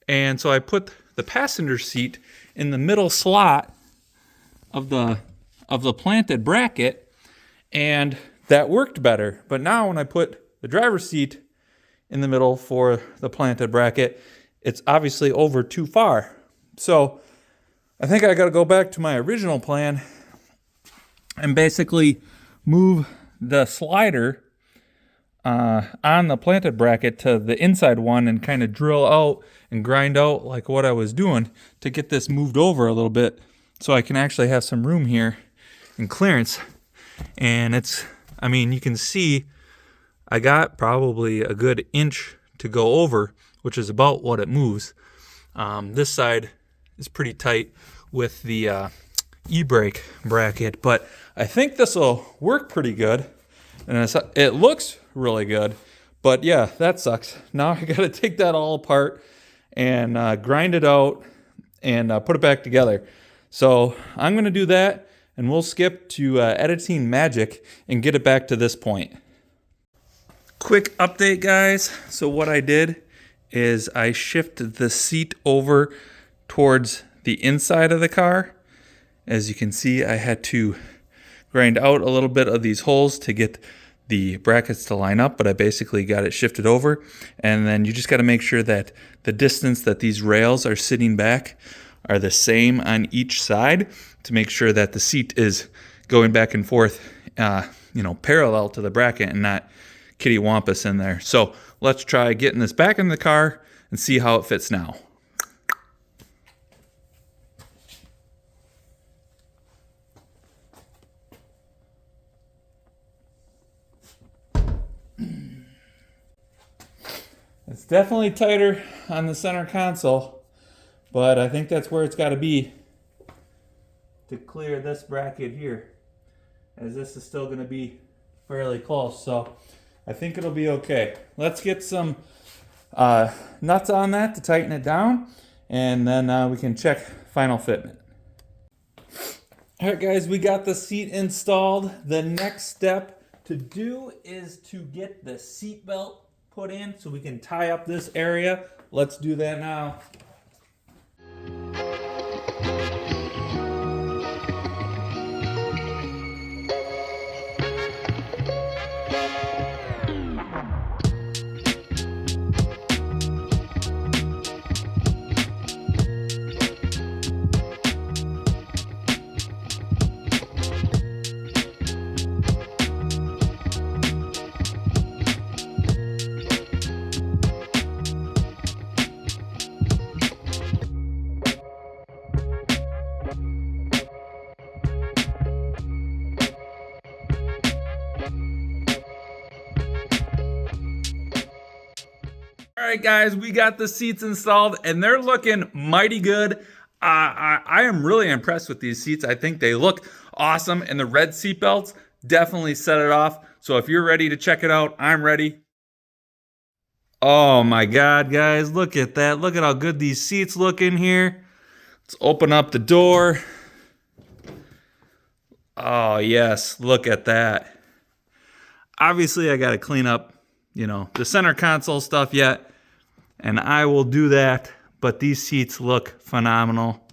And so I put the passenger seat in the middle slot of the planted bracket, and that worked better. But now when I put the driver's seat in the middle for the planted bracket, it's obviously over too far. So I think I got to go back to my original plan and basically move the slider on the planted bracket to the inside one and kind of drill out and grind out like what I was doing to get this moved over a little bit so I can actually have some room here and clearance. And it's, I mean, you can see I got probably a good inch to go over, which is about what it moves. This side is pretty tight with the e-brake bracket, but I think this will work pretty good. And it looks really good, but yeah, that sucks. Now I got to take that all apart and grind it out and put it back together. So I'm going to do that, and we'll skip to editing magic and get it back to this point. Quick update, guys. So what I did is I shifted the seat over towards the inside of the car. As you can see, I had to grind out a little bit of these holes to get the brackets to line up, but I basically got it shifted over. And then you just got to make sure that the distance that these rails are sitting back are the same on each side to make sure that the seat is going back and forth, parallel to the bracket and not kitty wampus in there. So let's try getting this back in the car and see how it fits now. It's definitely tighter on the center console, but I think that's where it's got to be to clear this bracket here, as this is still going to be fairly close. So I think it'll be okay. Let's get some nuts on that to tighten it down, and then we can check final fitment. All right, guys, we got the seat installed. The next step to do is to get the seat belt put in so we can tie up this area. Let's do that now. All right, guys, we got the seats installed, and they're looking mighty good. I am really impressed with these seats. I think they look awesome, and the red seat belts definitely set it off. So if you're ready to check it out, I'm ready. Oh my God, guys, look at that. Look at how good these seats look in here. Let's open up the door. Oh, yes, look at that. Obviously, I got to clean up, the center console stuff yet, and I will do that, but these seats look phenomenal.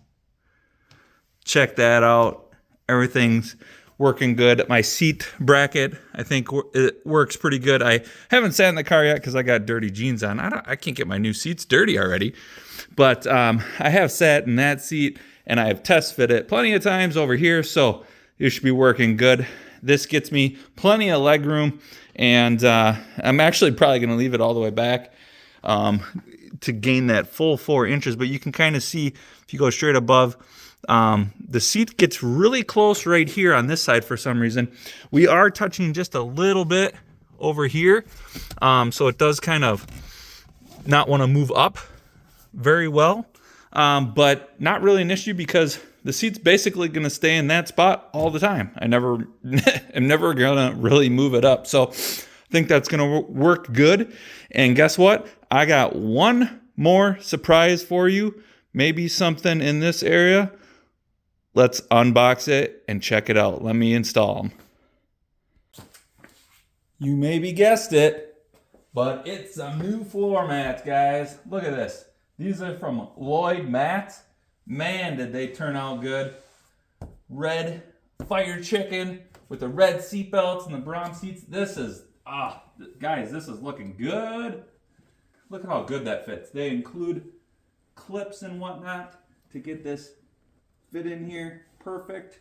Check that out. Everything's working good. My seat bracket, I think it works pretty good. I haven't sat in the car yet because I got dirty jeans on. I can't get my new seats dirty already, but I have sat in that seat, and I have test fit it plenty of times over here, so it should be working good. This gets me plenty of leg room, and I'm actually probably going to leave it all the way back to gain that full 4 inches, but you can kind of see if you go straight above, the seat gets really close right here on this side for some reason. We are touching just a little bit over here, so it does kind of not want to move up very well, but not really an issue because the seat's basically going to stay in that spot all the time. I'm never going to really move it up. So I think that's going to work good. And guess what? I got one more surprise for you. Maybe something in this area. Let's unbox it and check it out. Let me install them. You maybe guessed it, but it's some new floor mats, guys. Look at this. These are from Lloyds mats. Man, did they turn out good. Red fire chicken with the red seat belts and the Braum seats. This is, guys, this is looking good. Look at how good that fits. They include clips and whatnot to get this fit in here perfect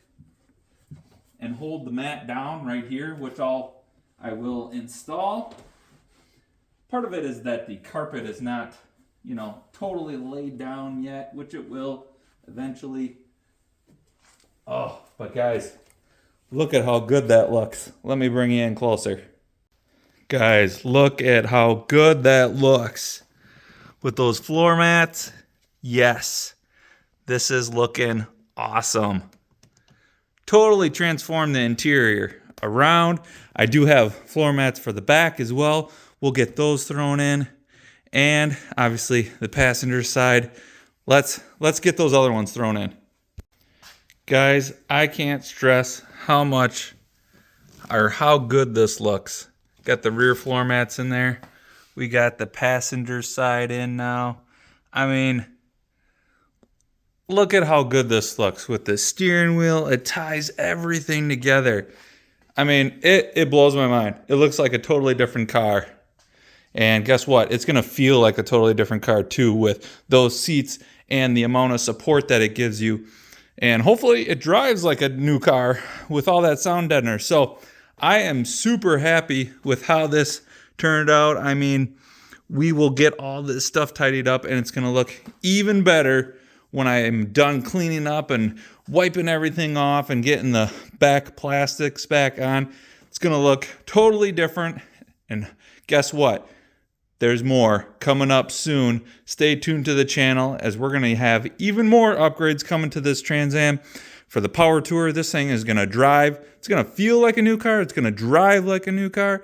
and hold the mat down right here, which I will install. Part of it is that the carpet is not, you know, totally laid down yet, which it will eventually. Oh, but guys, look at how good that looks. Let me bring you in closer. Guys, look at how good that looks. With those floor mats, yes, this is looking awesome. Totally transformed the interior around. I do have floor mats for the back as well. We'll get those thrown in. And obviously the passenger side, let's get those other ones thrown in. Guys, I can't stress how much or how good this looks. Got the rear floor mats in there. We got the passenger side in now. I mean, look at how good this looks with the steering wheel. It ties everything together. I mean, it blows my mind. It looks like a totally different car. And guess what? It's going to feel like a totally different car too with those seats and the amount of support that it gives you. And hopefully it drives like a new car with all that sound deadener. So I am super happy with how this turned out. I mean, we will get all this stuff tidied up and it's going to look even better when I am done cleaning up and wiping everything off and getting the back plastics back on. It's going to look totally different. And guess what? There's more coming up soon. Stay tuned to the channel as we're going to have even more upgrades coming to this Trans Am. For the power tour, this thing is going to drive. It's going to feel like a new car. It's going to drive like a new car.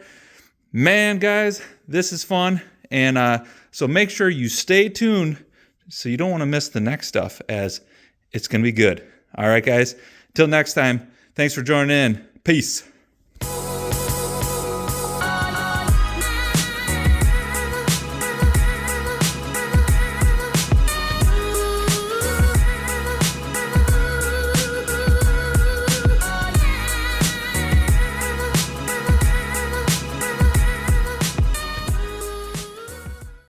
Man, guys, this is fun. And so make sure you stay tuned so you don't want to miss the next stuff as it's going to be good. All right, guys. Till next time, thanks for joining in. Peace.